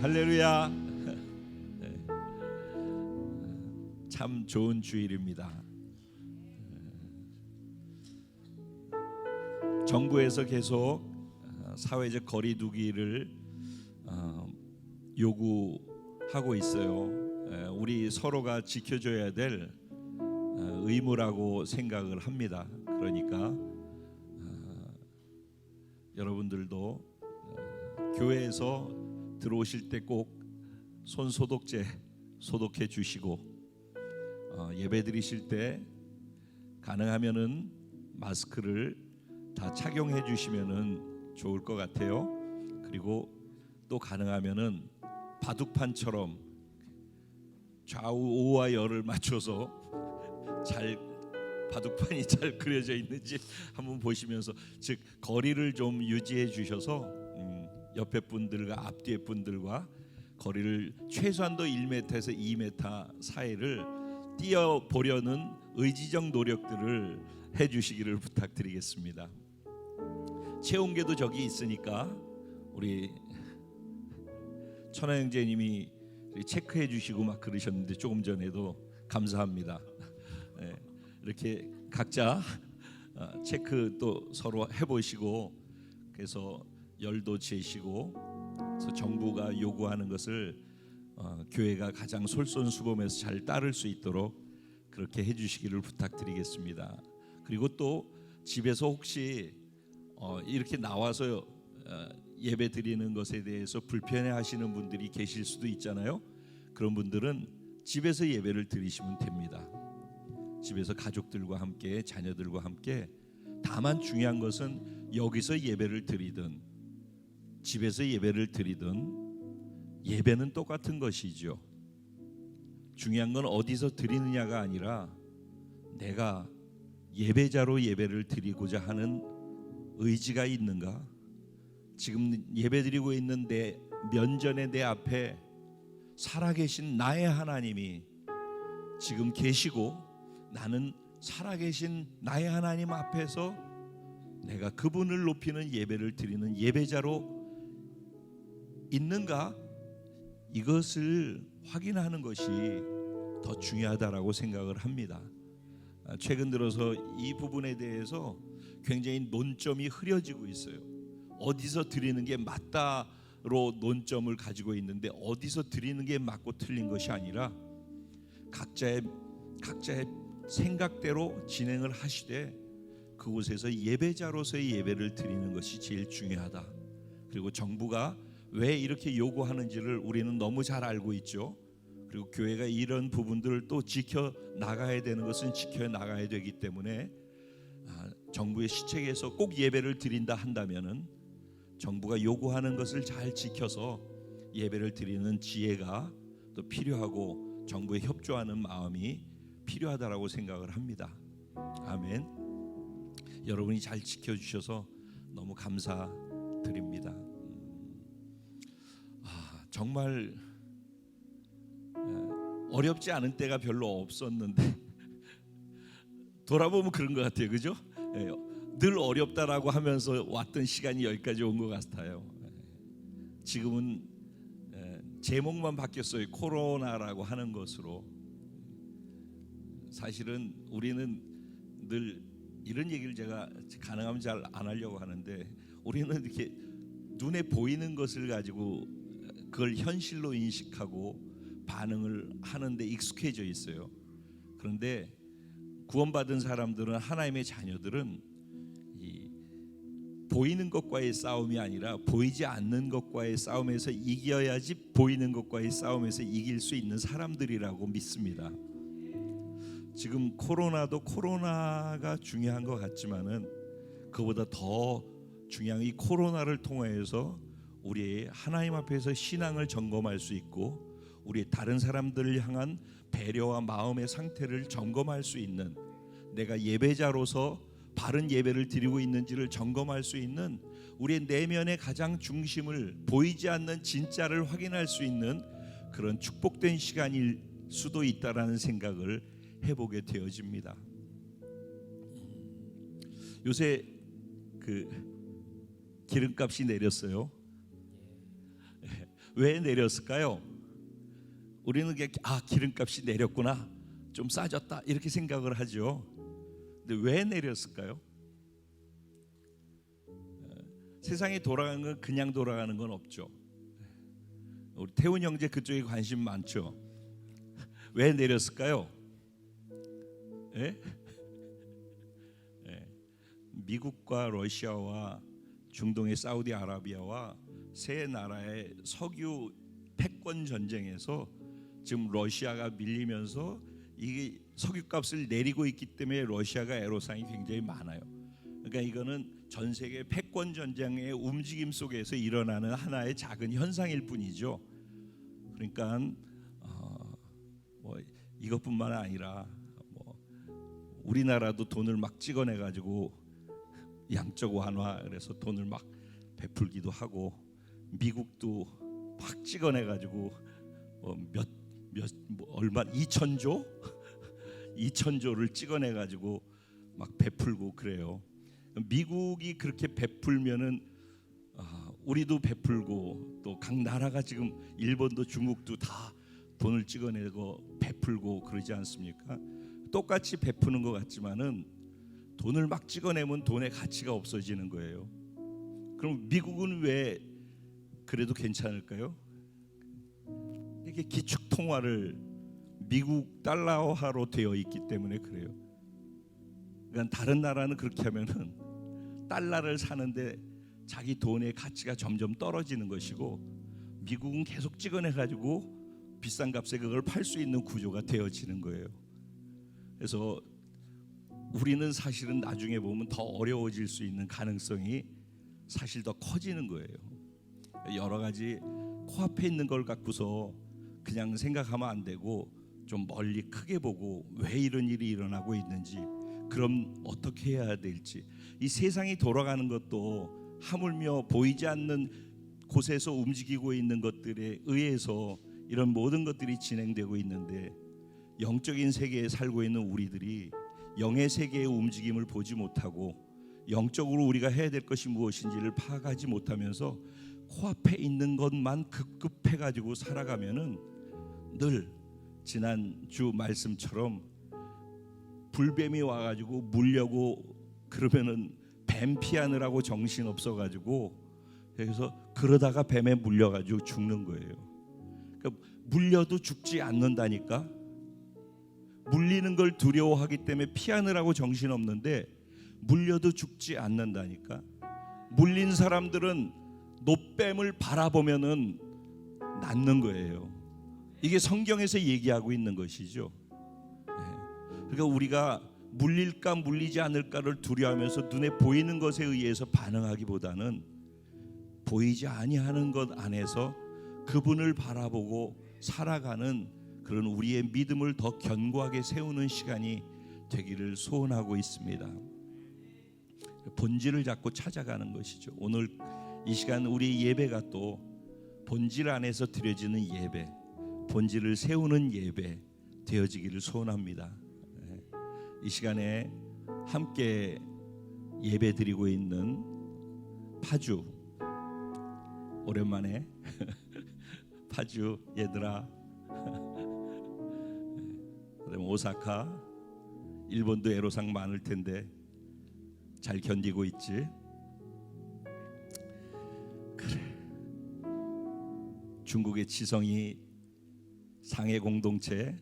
할렐루야. 네. 참 좋은 주일입니다. 정부에서 계속 사회적 거리두기를 요구하고 있어요. 우리 서로가 지켜줘야 될 의무라고 생각을 합니다. 그러니까 여러분들도 교회에서 들어오실 때 꼭 손 소독제 소독해 주시고 예배 드리실 때 가능하면은 마스크를 다 착용해 주시면은 좋을 것 같아요. 그리고 또 가능하면은 바둑판처럼 좌우 오와 열을 맞춰서 잘 바둑판이 잘 그려져 있는지 한번 보시면서, 즉 거리를 좀 유지해 주셔서 옆에 분들과 앞뒤에 분들과 거리를 최소한도 1m에서 2m 사이를 띄어 보려는 의지적 노력들을 해 주시기를 부탁드리겠습니다. 체온계도 저기 있으니까 우리 천하 형제님이 체크해 주시고 막 그러셨는데 조금 전에도 감사합니다. 네, 이렇게 각자 체크 또 서로 해보시고, 그래서 열도 재시고, 그래서 정부가 요구하는 것을 교회가 가장 솔선수범해서 잘 따를 수 있도록 그렇게 해주시기를 부탁드리겠습니다. 그리고 또 집에서 혹시 이렇게 나와서 예배 드리는 것에 대해서 불편해하시는 분들이 계실 수도 있잖아요. 그런 분들은 집에서 예배를 드리시면 됩니다. 집에서 가족들과 함께, 자녀들과 함께. 다만 중요한 것은 여기서 예배를 드리든 집에서 예배를 드리든 예배는 똑같은 것이죠. 중요한 건 어디서 드리느냐가 아니라 내가 예배자로 예배를 드리고자 하는 의지가 있는가. 지금 예배드리고 있는 내 면전에 내 앞에 살아계신 나의 하나님이 지금 계시고, 나는 살아계신 나의 하나님 앞에서 내가 그분을 높이는 예배를 드리는 예배자로 있는가, 이것을 확인하는 것이 더 중요하다라고 생각을 합니다. 최근 들어서 이 부분에 대해서 굉장히 논점이 흐려지고 있어요. 어디서 드리는 게 맞다로 논점을 가지고 있는데, 어디서 드리는 게 맞고 틀린 것이 아니라 각자의 생각대로 진행을 하시되 그곳에서 예배자로서의 예배를 드리는 것이 제일 중요하다. 그리고 정부가 왜 이렇게 요구하는지를 우리는 너무 잘 알고 있죠. 그리고 교회가 이런 부분들을 또 지켜 나가야 되는 것은 지켜 나가야 되기 때문에 정부의 시책에서 꼭 예배를 드린다 한다면은 정부가 요구하는 것을 잘 지켜서 예배를 드리는 지혜가 또 필요하고 정부에 협조하는 마음이 필요하다라고 생각을 합니다. 아멘. 여러분이 잘 지켜주셔서 너무 감사드립니다. 정말 어렵지 않은 때가 별로 없었는데 돌아보면 그런 것 같아요, 그죠? 늘 어렵다라고 하면서 왔던 시간이 여기까지 온 것 같아요. 지금은 제목만 바뀌었어요. 코로나라고 하는 것으로. 사실은 우리는 늘 이런 얘기를 제가 가능하면 잘 안 하려고 하는데, 우리는 이렇게 눈에 보이는 것을 가지고 그걸 현실로 인식하고 반응을 하는데 익숙해져 있어요. 그런데 구원받은 사람들은, 하나님의 자녀들은 이 보이는 것과의 싸움이 아니라 보이지 않는 것과의 싸움에서 이겨야지 보이는 것과의 싸움에서 이길 수 있는 사람들이라고 믿습니다. 지금 코로나도 코로나가 중요한 것 같지만은 그보다 더 중요한 이 코로나를 통해서 우리의 하나님 앞에서 신앙을 점검할 수 있고, 우리 다른 사람들을 향한 배려와 마음의 상태를 점검할 수 있는, 내가 예배자로서 바른 예배를 드리고 있는지를 점검할 수 있는, 우리의 내면의 가장 중심을, 보이지 않는 진짜를 확인할 수 있는 그런 축복된 시간일 수도 있다라는 생각을 해보게 되어집니다. 요새 그 기름값이 내렸어요. 왜 내렸을까요? 우리는 그냥 기름값이 내렸구나, 좀 싸졌다 이렇게 생각을 하죠. 근데 왜 내렸을까요? 세상이 돌아가는 건 그냥 돌아가는 건 없죠. 우리 태훈 형제 그쪽에 관심 많죠. 왜 내렸을까요? 예? 예. 미국과 러시아와 중동의 사우디아라비아와 세 나라의 석유 패권 전쟁에서 지금 러시아가 밀리면서 이게 석유값을 내리고 있기 때문에 러시아가 애로사항이 굉장히 많아요. 그러니까 이거는 전 세계 패권 전쟁의 움직임 속에서 일어나는 하나의 작은 현상일 뿐이죠. 그러니까 뭐 이것뿐만 아니라 뭐 우리나라도 돈을 막 찍어내 가지고 양적 완화 그래서 돈을 막 베풀기도 하고, 미국도 막 찍어내 가지고 얼마 2천조 2천조를 찍어내 가지고 막 베풀고 그래요. 미국이 그렇게 베풀면은 우리도 베풀고, 또 각 나라가 지금 일본도 중국도 다 돈을 찍어내고 베풀고 그러지 않습니까? 똑같이 베푸는 것 같지만은 돈을 막 찍어내면 돈의 가치가 없어지는 거예요. 그럼 미국은 왜 그래도 괜찮을까요? 이게 기축 통화를 미국 달러화로 되어 있기 때문에 그래요. 그러니까 다른 나라는 그렇게 하면은 달러를 사는데 자기 돈의 가치가 점점 떨어지는 것이고, 미국은 계속 찍어내 가지고 비싼 값에 그걸 팔 수 있는 구조가 되어지는 거예요. 그래서 우리는 사실은 나중에 보면 더 어려워질 수 있는 가능성이 사실 더 커지는 거예요. 여러 가지 코앞에 있는 걸 갖고서 그냥 생각하면 안 되고 좀 멀리 크게 보고 왜 이런 일이 일어나고 있는지, 그럼 어떻게 해야 될지, 이 세상이 돌아가는 것도 하물며 보이지 않는 곳에서 움직이고 있는 것들에 의해서 이런 모든 것들이 진행되고 있는데, 영적인 세계에 살고 있는 우리들이 영의 세계의 움직임을 보지 못하고 영적으로 우리가 해야 될 것이 무엇인지를 파악하지 못하면서 코앞에 있는 것만 급급해 가지고 살아가면은 늘 지난주 말씀처럼 불뱀이 와가지고 물려고 그러면은 뱀 피하느라고 정신 없어가지고 여기서 그러다가 뱀에 물려가지고 죽는 거예요. 그러니까 물려도 죽지 않는다니까. 물리는 걸 두려워하기 때문에 피하느라고 정신 없는데 물려도 죽지 않는다니까. 물린 사람들은 노뱀을 바라보면은 낫는 거예요. 이게 성경에서 얘기하고 있는 것이죠. 그러니까 우리가 물릴까 물리지 않을까를 두려워하면서 눈에 보이는 것에 의해서 반응하기보다는 보이지 아니하는 것 안에서 그분을 바라보고 살아가는 그런 우리의 믿음을 더 견고하게 세우는 시간이 되기를 소원하고 있습니다. 본질을 잡고 찾아가는 것이죠. 오늘 이 시간 우리 예배가 또 본질 안에서 드려지는 예배, 본질을 세우는 예배 되어지기를 소원합니다. 이 시간에 함께 예배 드리고 있는 파주, 오랜만에 파주 얘들아, 그다음에 오사카, 일본도 애로사항 많을 텐데 잘 견디고 있지? 그래. 중국의 지성이 상해 공동체,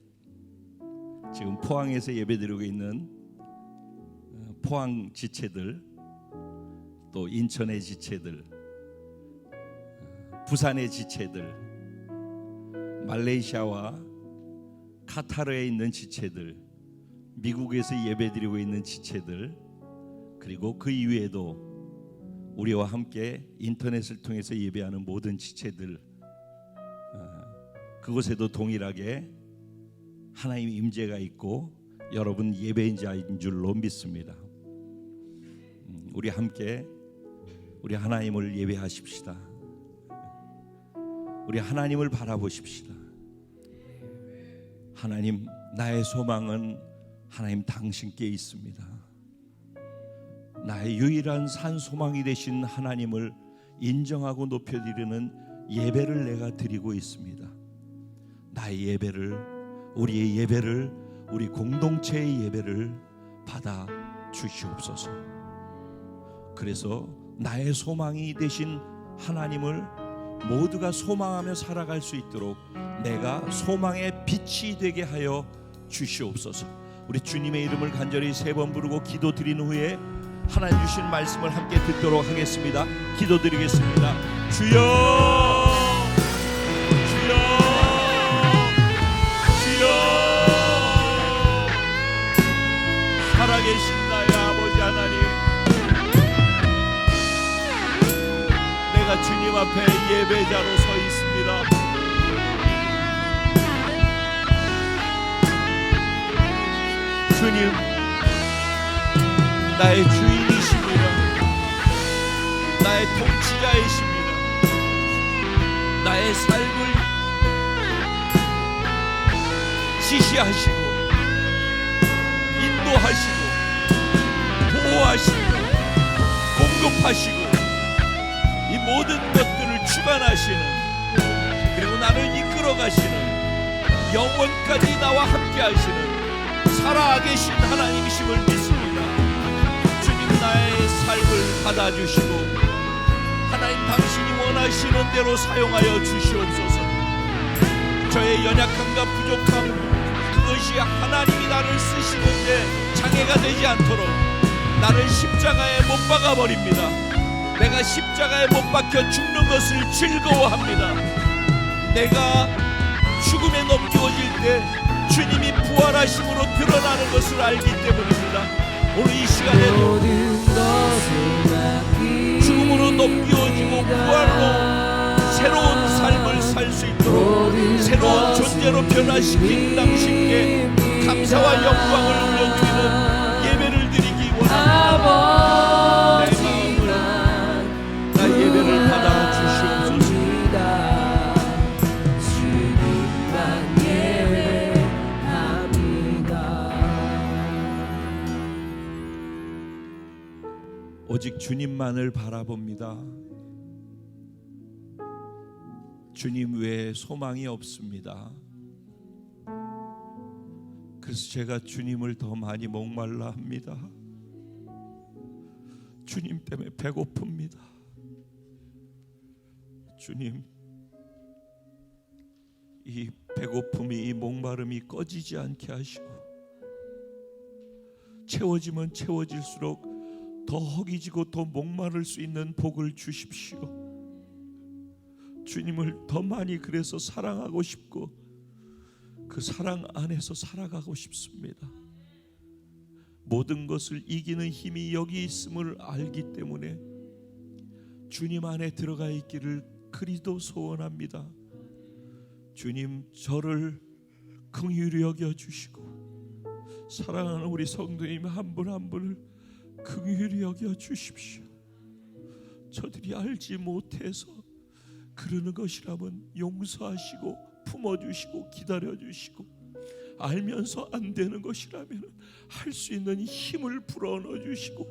지금 포항에서 예배드리고 있는 포항 지체들, 또 인천의 지체들, 부산의 지체들, 말레이시아와 카타르에 있는 지체들, 미국에서 예배드리고 있는 지체들, 그리고 그 이외에도 우리와 함께 인터넷을 통해서 예배하는 모든 지체들, 그곳에도 동일하게 하나님의 임재가 있고 여러분 예배인자인 줄로 믿습니다. 우리 함께 우리 하나님을 예배하십시다. 우리 하나님을 바라보십시다. 하나님, 나의 소망은 하나님 당신께 있습니다. 나의 유일한 산 소망이 되신 하나님을 인정하고 높여드리는 예배를 내가 드리고 있습니다. 나의 예배를, 우리의 예배를, 우리 공동체의 예배를 받아 주시옵소서. 그래서 나의 소망이 되신 하나님을 모두가 소망하며 살아갈 수 있도록 내가 소망의 빛이 되게 하여 주시옵소서. 우리 주님의 이름을 간절히 3번 부르고 기도드린 후에 하나님 주신 말씀을 함께 듣도록 하겠습니다. 기도드리겠습니다. 주여, 주여, 주여. 살아계신 나의 아버지 하나님, 내가 주님 앞에 예배자로 서 있습니다. 주님, 나의 주인이십니다. 나의 통치자이십니다. 나의 삶을 지시하시고 인도하시고 보호하시고 공급하시고 이 모든 것들을 주관하시는, 그리고 나를 이끌어가시는, 영원까지 나와 함께하시는 살아계신 하나님이심을 믿습니다. 주님, 나의 삶을 받아주시고 하나님 당신이 원하시는 대로 사용하여 주시옵소서. 저의 연약함과 부족함, 그것이 하나님이 나를 쓰시는데 장애가 되지 않도록 나를 십자가에 못 박아버립니다. 내가 십자가에 못 박혀 죽는 것을 즐거워합니다. 내가 죽음에 넘겨질 때 주님이 부활하심으로 드러나는 것을 알기 때문입니다. 오늘 이 시간에도 죽음으로 넘겨지고 부활로 새로운 삶을 살 수 있도록 새로운 존재로 변화시킨 당신께 감사와 영광을 올려드리는 예배를 드리기 원합니다. 내 마음을, 나 예배를 받아 주시옵소서. 오직 주님만을 바라봅니다. 주님 외에 소망이 없습니다. 그래서 제가 주님을 더 많이 목말라 합니다. 주님 때문에 배고픕니다. 주님, 이 배고픔이, 이 목마름이 꺼지지 않게 하시고 채워지면 채워질수록 더 허기지고 더 목마를 수 있는 복을 주십시오. 주님을 더 많이 그래서 사랑하고 싶고 그 사랑 안에서 살아가고 싶습니다. 모든 것을 이기는 힘이 여기 있음을 알기 때문에 주님 안에 들어가 있기를 그리도 소원합니다. 주님, 저를 긍휼히 여겨 주시고 사랑하는 우리 성도님 한 분 한 분을 긍휼히 여겨 주십시오. 저들이 알지 못해서 그러는 것이라면 용서하시고 품어주시고 기다려주시고, 알면서 안 되는 것이라면 할 수 있는 힘을 불어넣어 주시고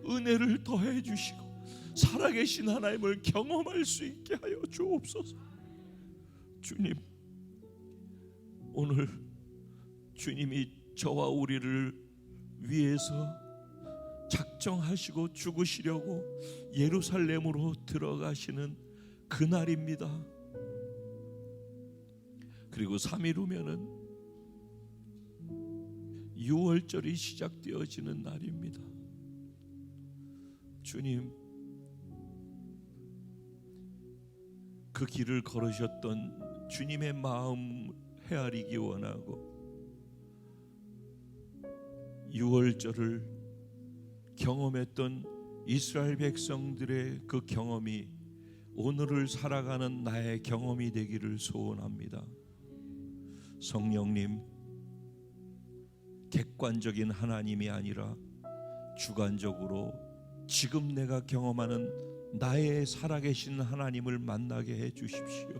은혜를 더해 주시고 살아계신 하나님을 경험할 수 있게 하여 주옵소서. 주님, 오늘 주님이 저와 우리를 위해서 작정하시고 죽으시려고 예루살렘으로 들어가시는 그날입니다. 그리고 3일 후면은 유월절이 시작되어지는 날입니다. 주님, 그 길을 걸으셨던 주님의 마음 헤아리기 원하고 유월절을 경험했던 이스라엘 백성들의 그 경험이 오늘을 살아가는 나의 경험이 되기를 소원합니다. 성령님, 객관적인 하나님이 아니라 주관적으로 지금 내가 경험하는 나의 살아계신 하나님을 만나게 해 주십시오.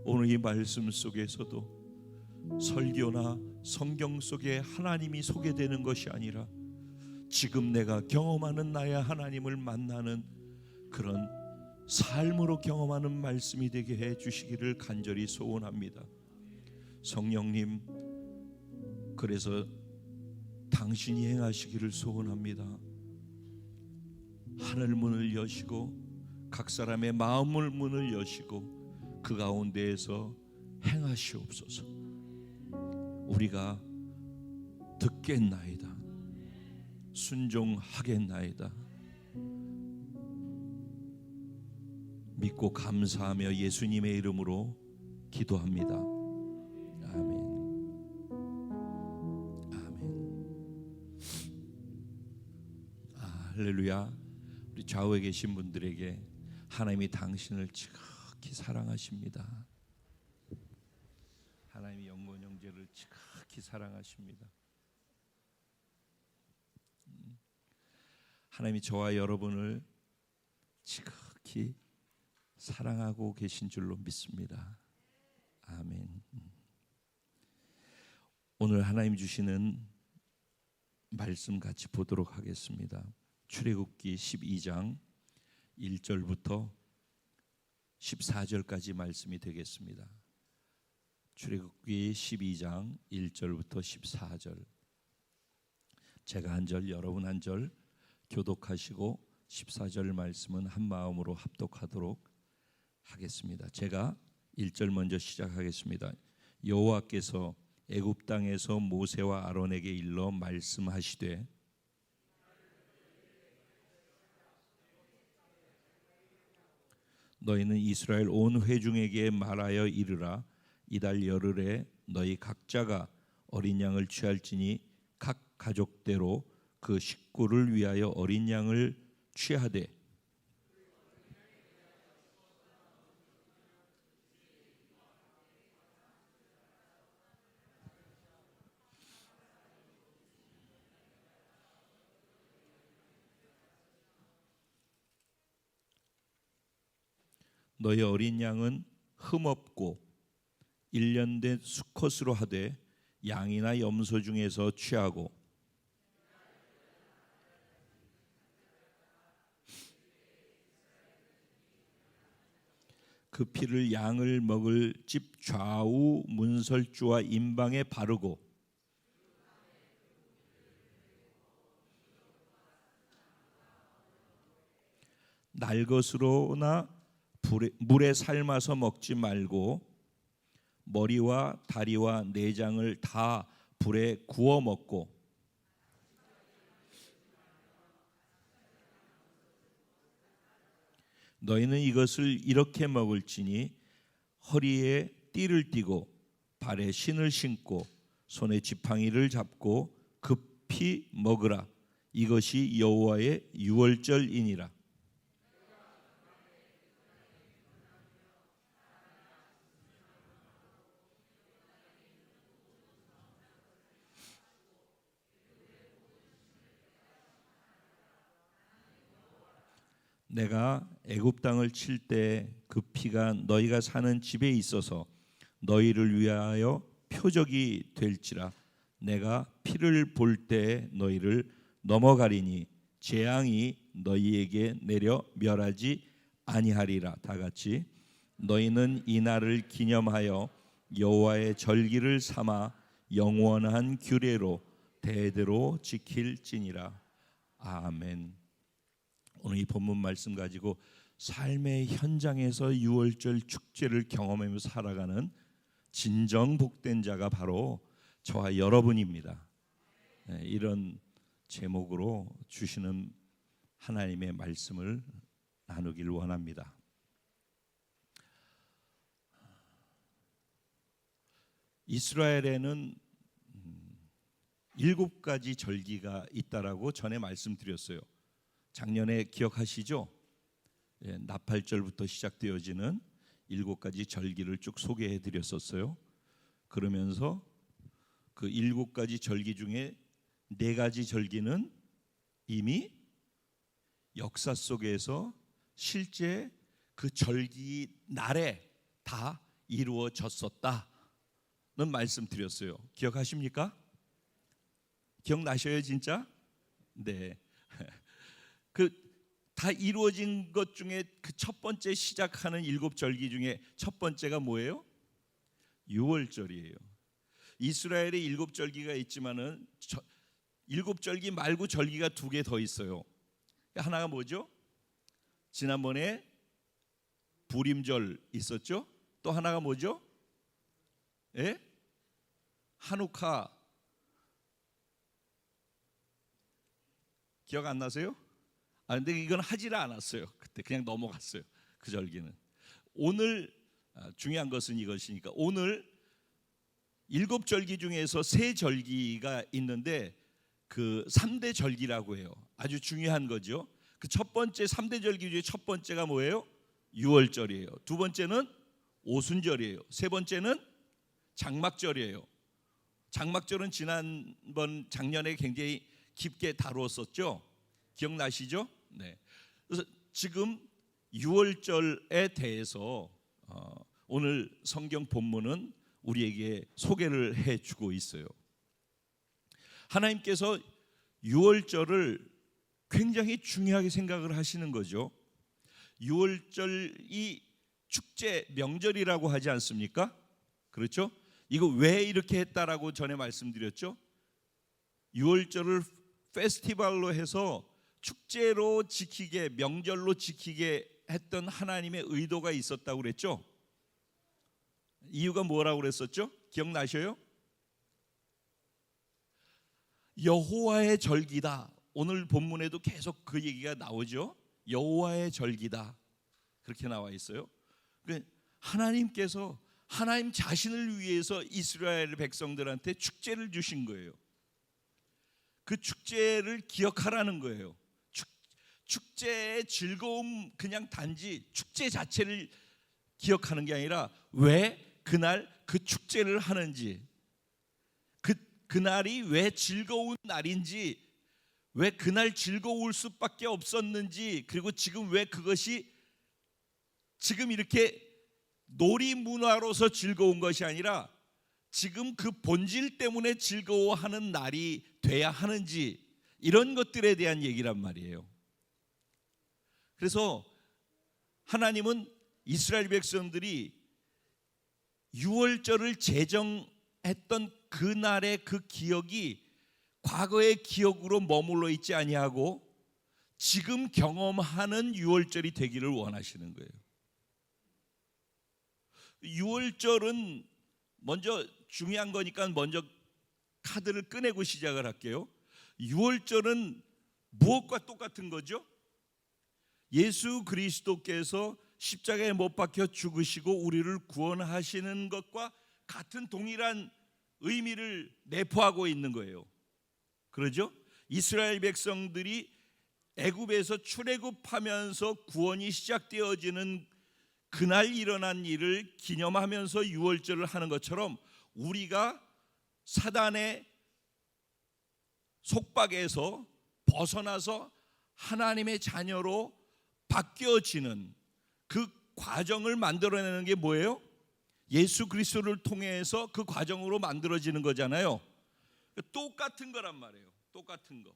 오늘 이 말씀 속에서도 설교나 성경 속에 하나님이 소개되는 것이 아니라 지금 내가 경험하는 나의 하나님을 만나는 그런 삶으로 경험하는 말씀이 되게 해 주시기를 간절히 소원합니다. 성령님, 그래서 당신이 행하시기를 소원합니다. 하늘 문을 여시고 각 사람의 마음을 문을 여시고 그 가운데에서 행하시옵소서. 우리가 듣겠나이다, 순종하겠나이다. 믿고 감사하며 예수님의 이름으로 기도합니다. 아멘. 아멘. 할렐루야. 우리 좌우에 계신 분들에게 하나님이 당신을 지극히 사랑하십니다. 하나님이 영권 형제를 지극히 사랑하십니다. 하나님이 저와 여러분을 지극히 사랑하고 계신 줄로 믿습니다. 아멘. 오늘 하나님 주시는 말씀 같이 보도록 하겠습니다. 출애굽기 12장 1절부터 14절까지 말씀이 되겠습니다. 출애굽기 12장 1절부터 14절. 제가 한 절, 여러분 한 절 교독하시고 14절 말씀은 한 마음으로 합독하도록 하겠습니다. 제가 1절 먼저 시작하겠습니다. 여호와께서 애굽 땅에서 모세와 아론에게 일러 말씀하시되 너희는 이스라엘 온 회중에게 말하여 이르라. 이달 열흘에 너희 각자가 어린 양을 취할지니 각 가족대로 그 식구를 위하여 어린 양을 취하되 너희 어린 양은 흠없고 1년 된 수컷으로 하되 양이나 염소 중에서 취하고 그 피를 양을 먹을 집 좌우 문설주와 임방에 바르고 날 것으로나 물에 삶아서 먹지 말고 머리와 다리와 내장을 다 불에 구워 먹고 너희는 이것을 이렇게 먹을지니 허리에 띠를 띠고 발에 신을 신고 손에 지팡이를 잡고 급히 먹으라. 이것이 여호와의 유월절이니라. 내가 애굽 땅을 칠 때 그 피가 너희가 사는 집에 있어서 너희를 위하여 표적이 될지라. 내가 피를 볼 때 너희를 넘어가리니 재앙이 너희에게 내려 멸하지 아니하리라. 다 같이 너희는 이 날을 기념하여 여호와의 절기를 삼아 영원한 규례로 대대로 지킬지니라. 아멘. 오늘 이 본문 말씀 가지고 삶의 현장에서 유월절 축제를 경험하며 살아가는 진정 복된 자가 바로 저와 여러분입니다. 이런 제목으로 주시는 하나님의 말씀을 나누길 원합니다. 이스라엘에는 7가지 절기가 있다라고 전에 말씀드렸어요. 작년에 기억하시죠? 나팔절부터 시작되어지는 7가지 절기를 쭉 소개해 드렸었어요. 그러면서 그 7가지 절기 중에 4가지 절기는 이미 역사 속에서 실제 그 절기 날에 다 이루어졌었다는 말씀드렸어요. 기억하십니까? 기억나셔요, 진짜? 네. 그 다 이루어진 것 중에 그 첫 번째 시작하는 7절기 중에 첫 번째가 뭐예요? 유월절이에요. 이스라엘에 7절기가 있지만은 7절기 말고 절기가 2개 더 있어요. 하나가 뭐죠? 지난번에 부림절 있었죠? 또 하나가 뭐죠? 예? 하누카. 기억 안 나세요? 근데 이건 하지를 않았어요. 그때 그냥 넘어갔어요. 그 절기는. 오늘 중요한 것은 이것이니까 오늘 7절기 중에서 3절기가 있는데 그 3대 절기라고 해요. 아주 중요한 거죠. 그 첫 번째 3대 절기 중에 첫 번째가 뭐예요? 유월절이에요. 두 번째는 오순절이에요. 세 번째는 장막절이에요. 장막절은 작년에 굉장히 깊게 다루었었죠. 기억나시죠? 네. 그래서 지금 유월절에 대해서 오늘 성경 본문은 우리에게 소개를 해주고 있어요. 하나님께서 유월절을 굉장히 중요하게 생각을 하시는 거죠. 유월절이 축제 명절이라고 하지 않습니까? 그렇죠? 이거 왜 이렇게 했다라고 전에 말씀드렸죠? 유월절을 페스티벌로 해서 축제로 지키게, 명절로 지키게 했던 하나님의 의도가 있었다고 그랬죠? 이유가 뭐라고 그랬었죠? 기억나셔요? 여호와의 절기다. 오늘 본문에도 계속 그 얘기가 나오죠. 여호와의 절기다. 그렇게 나와 있어요. 하나님께서 하나님 자신을 위해서 이스라엘 백성들한테 축제를 주신 거예요. 그 축제를 기억하라는 거예요. 축제의 즐거움, 그냥 단지 축제 자체를 기억하는 게 아니라 왜 그날 그 축제를 하는지, 그날이 왜 즐거운 날인지, 왜 그날 즐거울 수밖에 없었는지, 그리고 지금 왜 그것이 지금 이렇게 놀이 문화로서 즐거운 것이 아니라 지금 그 본질 때문에 즐거워하는 날이 돼야 하는지, 이런 것들에 대한 얘기란 말이에요. 그래서 하나님은 이스라엘 백성들이 유월절을 제정했던 그날의 그 기억이 과거의 기억으로 머물러 있지 아니하고 지금 경험하는 유월절이 되기를 원하시는 거예요. 유월절은 먼저 중요한 거니까 먼저 카드를 꺼내고 시작을 할게요. 유월절은 무엇과 똑같은 거죠? 예수 그리스도께서 십자가에 못 박혀 죽으시고 우리를 구원하시는 것과 같은 동일한 의미를 내포하고 있는 거예요. 그러죠? 이스라엘 백성들이 애굽에서 출애굽하면서 구원이 시작되어지는 그날 일어난 일을 기념하면서 유월절을 하는 것처럼 우리가 사단의 속박에서 벗어나서 하나님의 자녀로 바뀌어지는 그 과정을 만들어내는 게 뭐예요? 예수 그리스도를 통해서 그 과정으로 만들어지는 거잖아요. 똑같은 거란 말이에요. 똑같은 거.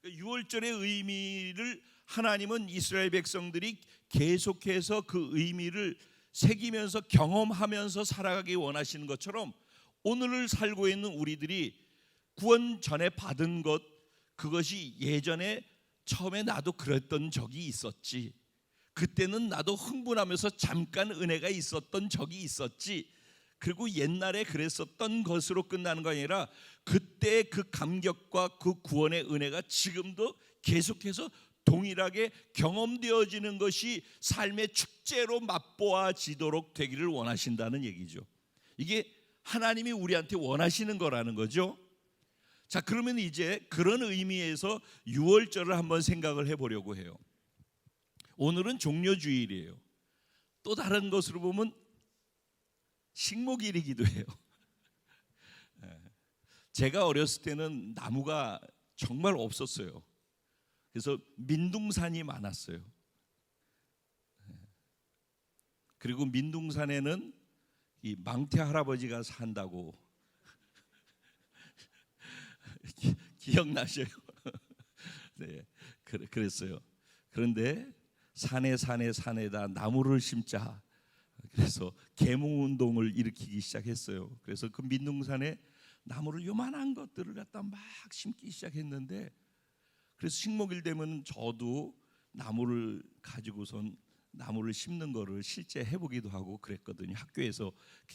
유월절의 의미를 하나님은 이스라엘 백성들이 계속해서 그 의미를 새기면서 경험하면서 살아가기 원하시는 것처럼 오늘을 살고 있는 우리들이 구원 전에 받은 것, 그것이 예전에 처음에 나도 그랬던 적이 있었지, 그때는 나도 흥분하면서 잠깐 은혜가 있었던 적이 있었지, 그리고 옛날에 그랬었던 것으로 끝나는 거 아니라 그때 그 감격과 그 구원의 은혜가 지금도 계속해서 동일하게 경험되어지는 것이 삶의 축제로 맛보아지도록 되기를 원하신다는 얘기죠. 이게 하나님이 우리한테 원하시는 거라는 거죠. 자, 그러면 이제 그런 의미에서 유월절을 한번 생각을 해보려고 해요. 오늘은 종려주일이에요. 또 다른 것으로 보면 식목일이기도 해요. 제가 어렸을 때는 나무가 정말 없었어요. 그래서 민둥산이 많았어요. 그리고 민둥산에는 이 망태 할아버지가 산다고 기억나셔요? 네, 그랬어요. 그런데 산에다 나무를 심자. 그래서 계몽운동을 일으키기 시작했어요. 그래서 그 민둥산에 나무를 요만한 것들을 갖다 막 심기 시작했는데, 그래서 식목일 되면 저도 나무를 가지고선 나무를 심는 거를 실제 해보기도 하고 그랬거든요. 학교에서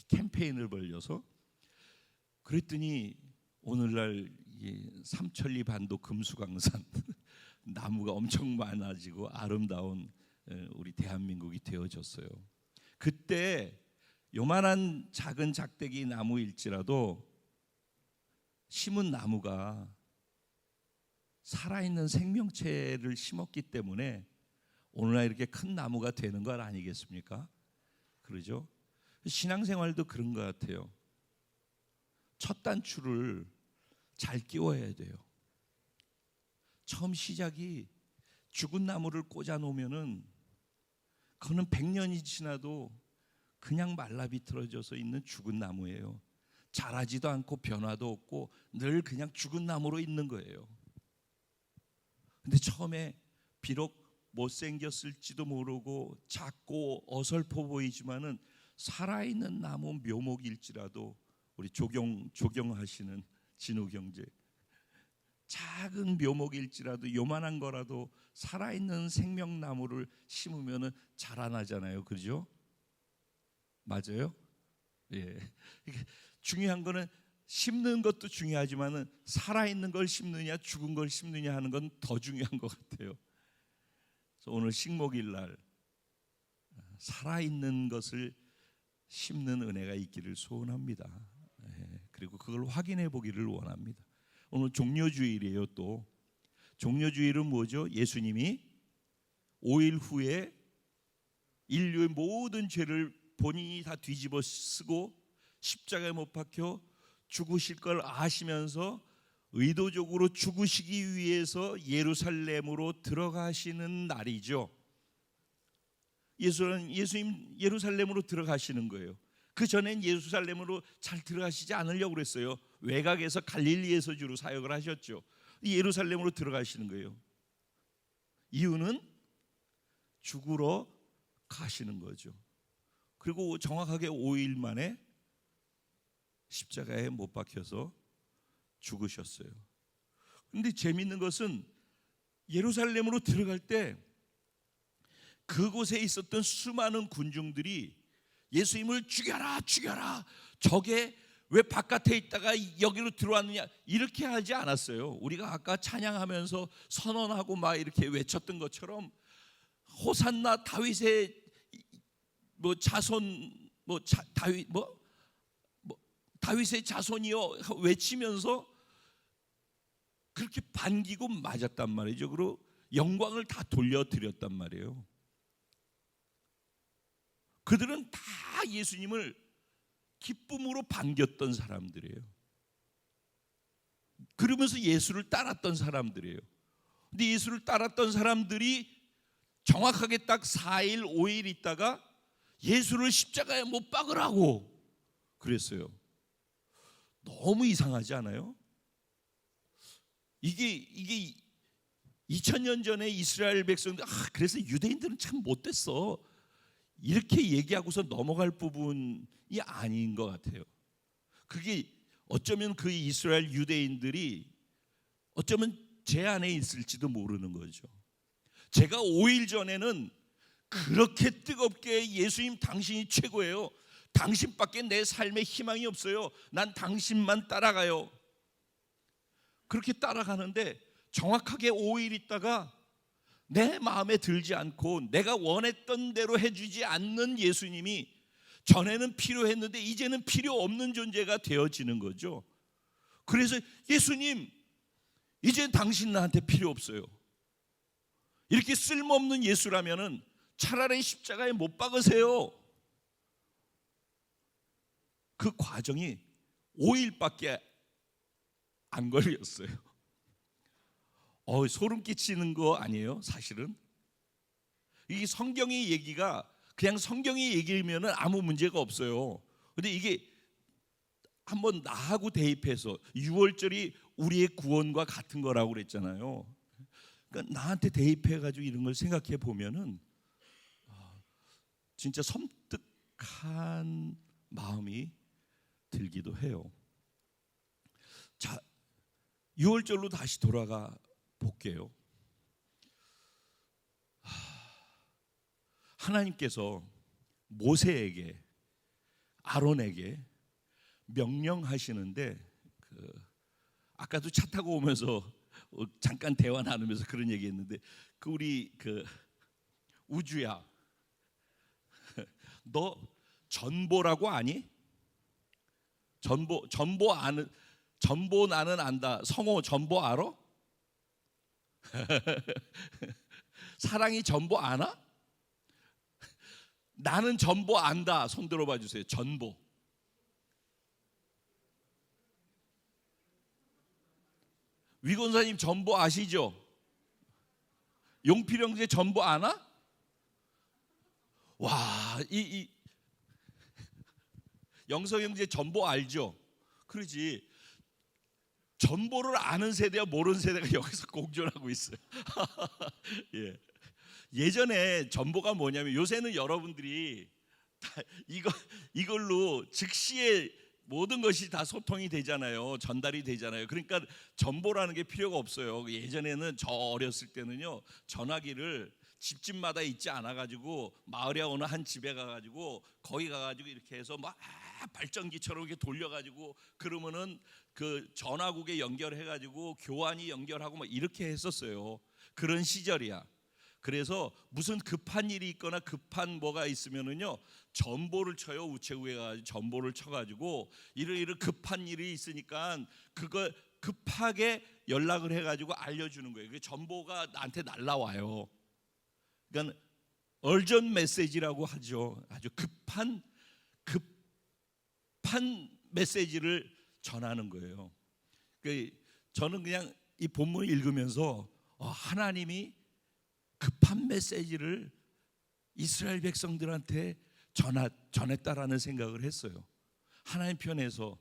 캠페인을 벌려서. 그랬더니 오늘날 삼천리 반도 금수강산 나무가 엄청 많아지고 아름다운 우리 대한민국이 되어졌어요. 그때 요만한 작은 작대기 나무일지라도 심은 나무가 살아있는 생명체를 심었기 때문에 오늘날 이렇게 큰 나무가 되는 것 아니겠습니까? 그러죠? 신앙생활도 그런 것 같아요. 첫 단추를 잘 끼워야 돼요. 처음 시작이 죽은 나무를 꽂아 놓으면은 그거는 100년이 지나도 그냥 말라 비틀어져서 있는 죽은 나무예요. 자라지도 않고 변화도 없고 늘 그냥 죽은 나무로 있는 거예요. 근데 처음에 비록 못생겼을지도 모르고 작고 어설퍼 보이지만은 살아있는 나무 묘목일지라도, 우리 조경하시는 진우 형제, 작은 묘목일지라도 요만한 거라도 살아있는 생명나무를 심으면은 자라나잖아요. 그죠? 맞아요? 예. 중요한 거는 심는 것도 중요하지만은 살아있는 걸 심느냐 죽은 걸 심느냐 하는 건 더 중요한 것 같아요. 그래서 오늘 식목일 날 살아있는 것을 심는 은혜가 있기를 소원합니다. 예. 그리고 그걸 확인해 보기를 원합니다. 오늘 종려주일이에요. 또 종려주일은 뭐죠? 예수님이 5일 후에 인류의 모든 죄를 본인이 다 뒤집어 쓰고 십자가에 못 박혀 죽으실 걸 아시면서 의도적으로 죽으시기 위해서 예루살렘으로 들어가시는 날이죠. 예수님 예루살렘으로 들어가시는 거예요. 그 전엔 예루살렘으로 잘 들어가시지 않으려고 그랬어요. 외곽에서 갈릴리에서 주로 사역을 하셨죠. 예루살렘으로 들어가시는 거예요. 이유는 죽으러 가시는 거죠. 그리고 정확하게 5일 만에 십자가에 못 박혀서 죽으셨어요. 그런데 재미있는 것은 예루살렘으로 들어갈 때 그곳에 있었던 수많은 군중들이 예수님을 죽여라 죽여라, 저게 왜 바깥에 있다가 여기로 들어왔느냐, 이렇게 하지 않았어요. 우리가 아까 찬양하면서 선언하고 막 이렇게 외쳤던 것처럼 호산나 다윗의 자손 다윗의 자손이여 외치면서 그렇게 반기고 맞았단 말이죠. 그리고 영광을 다 돌려드렸단 말이에요. 그들은 다 예수님을 기쁨으로 반겼던 사람들이에요. 그러면서 예수를 따랐던 사람들이에요. 근데 예수를 따랐던 사람들이 정확하게 딱 4일 5일 있다가 예수를 십자가에 못 박으라고 그랬어요. 너무 이상하지 않아요? 이게 2000년 전에 이스라엘 백성들, 그래서 유대인들은 참 못됐어, 이렇게 얘기하고서 넘어갈 부분이 아닌 것 같아요. 그게 어쩌면 그 이스라엘 유대인들이 어쩌면 제 안에 있을지도 모르는 거죠. 제가 5일 전에는 그렇게 뜨겁게 예수님 당신이 최고예요, 당신밖에 내 삶에 희망이 없어요, 난 당신만 따라가요, 그렇게 따라가는데 정확하게 5일 있다가 내 마음에 들지 않고 내가 원했던 대로 해주지 않는 예수님이 전에는 필요했는데 이제는 필요 없는 존재가 되어지는 거죠. 그래서 예수님, 이제 당신 나한테 필요 없어요. 이렇게 쓸모없는 예수라면은 차라리 십자가에 못 박으세요. 그 과정이 5일밖에 안 걸렸어요. 소름 끼치는 거 아니에요? 사실은 이 성경의 얘기가 그냥 성경의 얘기면은 아무 문제가 없어요. 근데 이게 한번 나하고 대입해서 6월절이 우리의 구원과 같은 거라고 그랬잖아요. 그러니까 나한테 대입해가지고 이런 걸 생각해 보면은 진짜 섬뜩한 마음이 들기도 해요. 자, 6월절로 다시 돌아가 볼게요. 하나님께서 모세에게, 아론에게 명령하시는데 아까도 차 타고 오면서 잠깐 대화 나누면서 그런 얘기했는데 우리 우주야, 너 전보라고 아니? 전보 아는, 전보 나는 안다. 성호 전보 알아? 사랑이 전보 아나? 나는 전보 안다. 손 들어봐 주세요. 전보. 위 권사님 전보 아시죠? 용필 형제 전보 아나? 와, 이 영석 형제 전보 알죠? 그러지. 전보를 아는 세대와 모르는 세대가 여기서 공존하고 있어요. 예. 예전에 전보가 뭐냐면, 요새는 여러분들이 다 이걸로 즉시에 모든 것이 다 소통이 되잖아요. 전달이 되잖아요. 그러니까 전보라는 게 필요가 없어요. 예전에는 저 어렸을 때는요, 전화기를 집집마다 있지 않아가지고 마을에 어느 한 집에 가가지고 거기 가가지고 이렇게 해서 막 발전기처럼 이렇게 돌려가지고 그러면은 그 전화국에 연결해가지고 교환이 연결하고 막 이렇게 했었어요. 그런 시절이야. 그래서 무슨 급한 일이 있거나 급한 뭐가 있으면은요, 전보를 쳐요. 우체국에 가서 전보를 쳐가지고 이런 급한 일이 있으니까 그거 급하게 연락을 해가지고 알려주는 거예요. 그 전보가 나한테 날라와요. 그러니까 urgent message라고 하죠. 아주 급한 메시지를 전하는 거예요. 저는 그냥 이 본문을 읽으면서 하나님이 급한 메시지를 이스라엘 백성들한테 전했다라는 생각을 했어요. 하나님 편에서,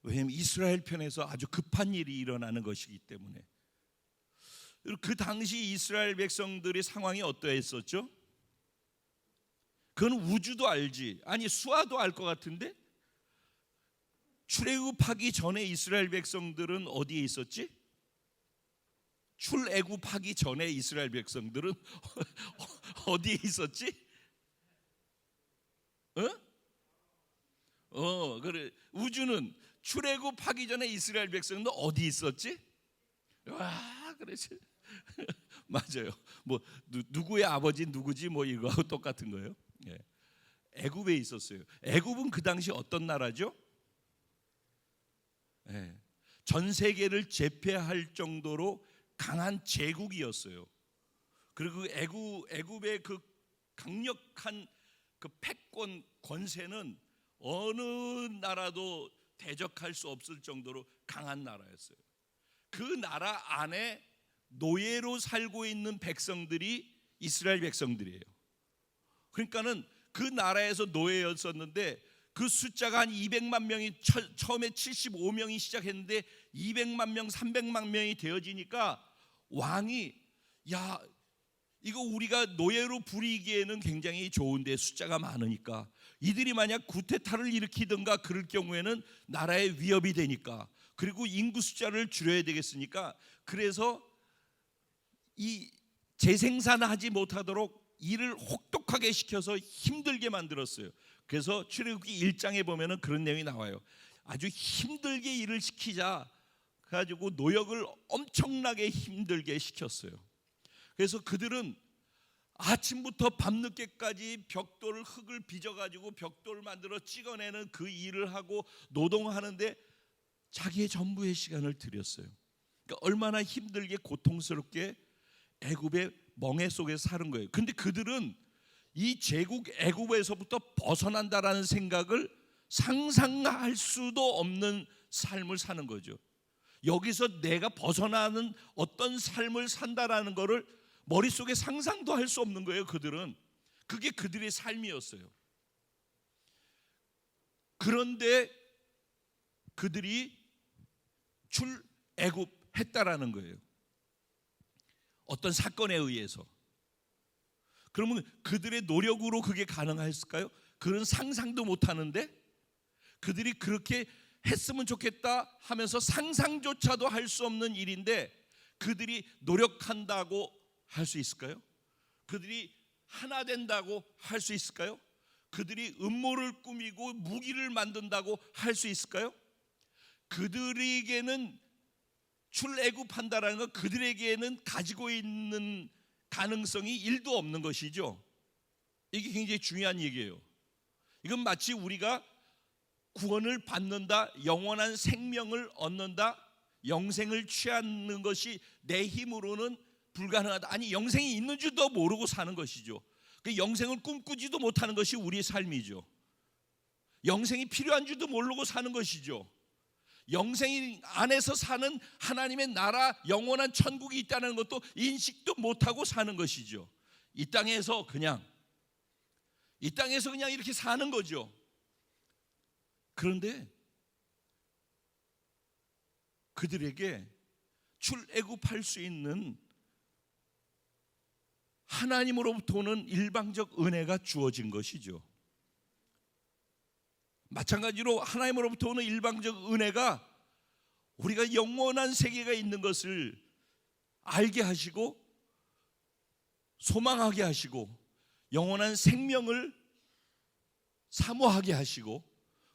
왜냐하면 이스라엘 편에서 아주 급한 일이 일어나는 것이기 때문에. 그 당시 이스라엘 백성들의 상황이 어떠했었죠? 그건 우주도 알지, 아니 수아도 알 것 같은데, 출애굽하기 전에 이스라엘 백성들은 어디에 있었지? 출애굽하기 전에 이스라엘 백성들은 어디에 있었지? 그래. 우주는 출애굽하기 전에 이스라엘 백성도 어디 있었지? 와, 그렇지. 맞아요. 뭐 누구의 아버지 누구지 뭐 이거하고 똑같은 거예요. 예. 애굽에 있었어요. 애굽은 그 당시 어떤 나라죠? 예. 전 세계를 제패할 정도로 강한 제국이었어요. 그리고 애굽의 그 강력한 그 패권 권세는 어느 나라도 대적할 수 없을 정도로 강한 나라였어요. 그 나라 안에 노예로 살고 있는 백성들이 이스라엘 백성들이에요. 그러니까는 그 나라에서 노예였었는데 그 숫자가 한 200만 명이 처음에 75명이 시작했는데 200만 명, 300만 명이 되어지니까 왕이, 야, 이거 우리가 노예로 부리기에는 굉장히 좋은데 숫자가 많으니까 이들이 만약 구테타를 일으키든가 그럴 경우에는 나라에 위협이 되니까, 그리고 인구 숫자를 줄여야 되겠으니까, 그래서 이 재생산하지 못하도록 일을 혹독하게 시켜서 힘들게 만들었어요. 그래서 출애굽기 1장에 보면은 그런 내용이 나와요. 아주 힘들게 일을 시키자 가지고 노역을 엄청나게 힘들게 시켰어요. 그래서 그들은 아침부터 밤늦게까지 벽돌을 흙을 빚어가지고 벽돌을 만들어 찍어내는 그 일을 하고 노동하는데 자기의 전부의 시간을 들였어요. 그러니까 얼마나 힘들게 고통스럽게 애굽의 멍에 속에 사는 거예요. 근데 그들은 이 제국 애굽에서부터 벗어난다라는 생각을 상상할 수도 없는 삶을 사는 거죠. 여기서 내가 벗어나는 어떤 삶을 산다라는 거를 머릿속에 상상도 할 수 없는 거예요. 그들은 그게 그들의 삶이었어요. 그런데 그들이 출애굽했다라는 거예요. 어떤 사건에 의해서. 그러면 그들의 노력으로 그게 가능했을까요? 그런 상상도 못 하는데 그들이 그렇게 했으면 좋겠다 하면서 상상조차도 할 수 없는 일인데 그들이 노력한다고 할 수 있을까요? 그들이 하나 된다고 할 수 있을까요? 그들이 음모를 꾸미고 무기를 만든다고 할 수 있을까요? 그들에게는 출애굽한다라는 건 그들에게는 가지고 있는 가능성이 1도 없는 것이죠. 이게 굉장히 중요한 얘기예요. 이건 마치 우리가 구원을 받는다, 영원한 생명을 얻는다, 영생을 취하는 것이 내 힘으로는 불가능하다. 아니, 영생이 있는 줄도 모르고 사는 것이죠. 그 영생을 꿈꾸지도 못하는 것이 우리의 삶이죠. 영생이 필요한 줄도 모르고 사는 것이죠. 영생 안에서 사는 하나님의 나라, 영원한 천국이 있다는 것도 인식도 못하고 사는 것이죠. 이 땅에서 그냥 이렇게 사는 거죠. 그런데 그들에게 출애굽할 수 있는 하나님으로부터 오는 일방적 은혜가 주어진 것이죠. 마찬가지로 하나님으로부터 오는 일방적 은혜가 우리가 영원한 세계가 있는 것을 알게 하시고 소망하게 하시고 영원한 생명을 사모하게 하시고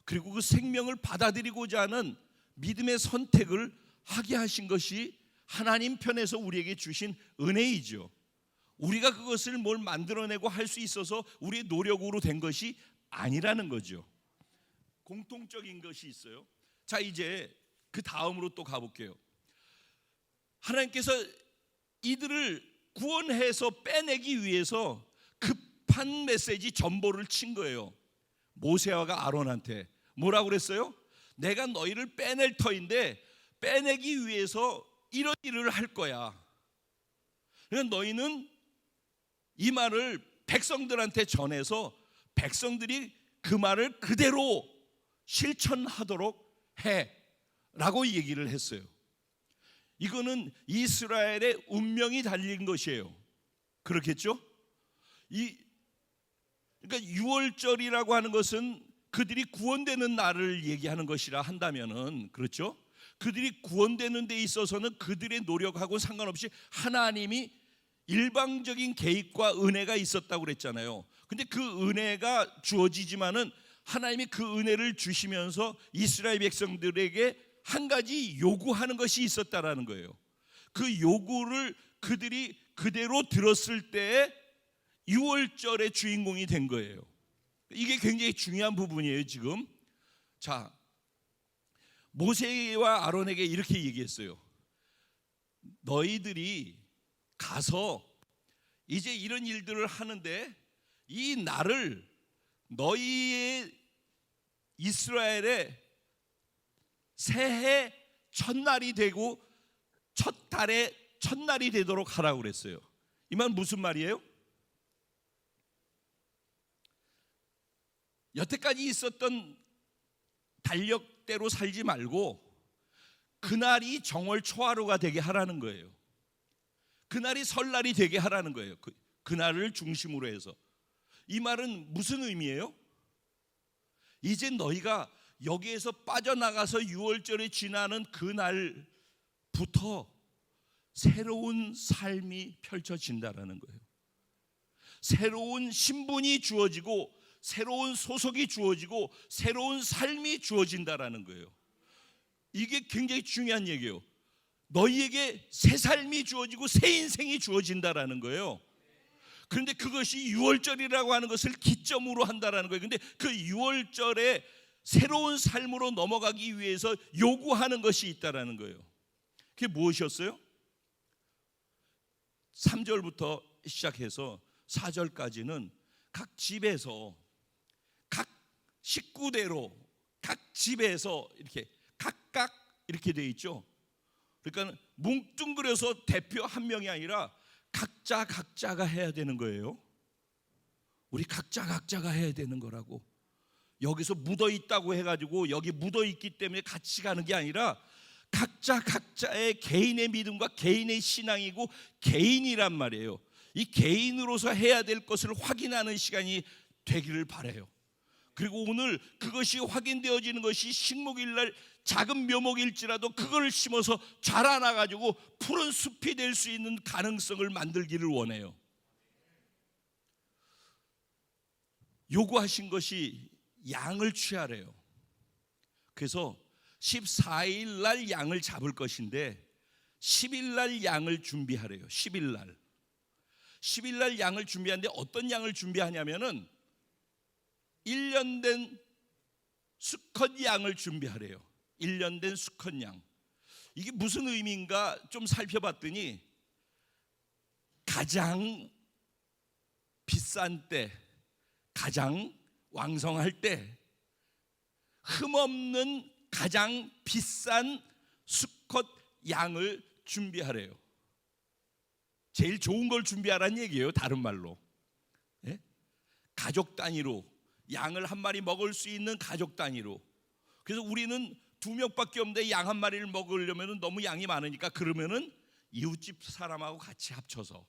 그리고 그 생명을 받아들이고자 하는 믿음의 선택을 하게 하신 것이 하나님 편에서 우리에게 주신 은혜이죠. 우리가 그것을 뭘 만들어내고 할 수 있어서 우리의 노력으로 된 것이 아니라는 거죠. 공통적인 것이 있어요. 자, 이제 그 다음으로 또 가볼게요. 하나님께서 이들을 구원해서 빼내기 위해서 급한 메시지 전보를 친 거예요. 모세와 아론한테 뭐라고 그랬어요? 내가 너희를 빼낼 터인데 빼내기 위해서 이런 일을 할 거야. 그러니까 너희는 이 말을 백성들한테 전해서 백성들이 그 말을 그대로 실천하도록 해라고 얘기를 했어요. 이거는 이스라엘의 운명이 달린 것이에요. 그렇겠죠? 그러니까 유월절이라고 하는 것은 그들이 구원되는 날을 얘기하는 것이라 한다면은, 그렇죠? 그들이 구원되는 데 있어서는 그들의 노력하고 상관없이 하나님이 일방적인 개입과 은혜가 있었다고 그랬잖아요. 근데 그 은혜가 주어지지만은 하나님이 그 은혜를 주시면서 이스라엘 백성들에게 한 가지 요구하는 것이 있었다라는 거예요. 그 요구를 그들이 그대로 들었을 때 유월절의 주인공이 된 거예요. 이게 굉장히 중요한 부분이에요, 지금. 자, 모세와 아론에게 이렇게 얘기했어요. 너희들이 가서 이제 이런 일들을 하는데 이 날을 너희의 이스라엘의 새해 첫날이 되고 첫 달의 첫날이 되도록 하라고 그랬어요. 이 말 무슨 말이에요? 여태까지 있었던 달력대로 살지 말고 그날이 정월 초하루가 되게 하라는 거예요. 그날이 설날이 되게 하라는 거예요. 그날을 중심으로 해서. 이 말은 무슨 의미예요? 이제 너희가 여기에서 빠져나가서 유월절에 지나는 그날부터 새로운 삶이 펼쳐진다라는 거예요. 새로운 신분이 주어지고 새로운 소속이 주어지고 새로운 삶이 주어진다라는 거예요. 이게 굉장히 중요한 얘기예요. 너희에게 새 삶이 주어지고 새 인생이 주어진다라는 거예요. 그런데 그것이 유월절이라고 하는 것을 기점으로 한다라는 거예요. 그런데 그 유월절에 새로운 삶으로 넘어가기 위해서 요구하는 것이 있다라는 거예요. 그게 무엇이었어요? 3절부터 시작해서 4절까지는 각 집에서 각 식구대로 각 집에서 이렇게 각각 이렇게 돼 있죠. 그러니까 뭉뚱그려서 대표 한 명이 아니라 각자가 해야 되는 거예요. 우리 각자가 해야 되는 거라고. 여기서 묻어 있다고 해가지고 여기 묻어 있기 때문에 같이 가는 게 아니라 각자의 개인의 믿음과 개인의 신앙이고 개인이란 말이에요. 이 개인으로서 해야 될 것을 확인하는 시간이 되기를 바라요. 그리고 오늘 그것이 확인되어지는 것이 식목일날 작은 묘목일지라도 그걸 심어서 자라나가지고 푸른 숲이 될 수 있는 가능성을 만들기를 원해요. 요구하신 것이 양을 취하래요. 그래서 14일 날 양을 잡을 것인데 10일 날 양을 준비하래요. 10일 날 양을 준비하는데 어떤 양을 준비하냐면은 1년 된 수컷 양을 준비하래요. 1년 된 수컷 양. 이게 무슨 의미인가 좀 살펴봤더니 가장 비싼 때, 가장 왕성할 때 흠없는 가장 비싼 수컷 양을 준비하래요. 제일 좋은 걸 준비하라는 얘기예요. 다른 말로 가족 단위로 양을 한 마리 먹을 수 있는 가족 단위로. 그래서 우리는 2명밖에 없는데 양 한 마리를 먹으려면 너무 양이 많으니까 그러면은 이웃집 사람하고 같이 합쳐서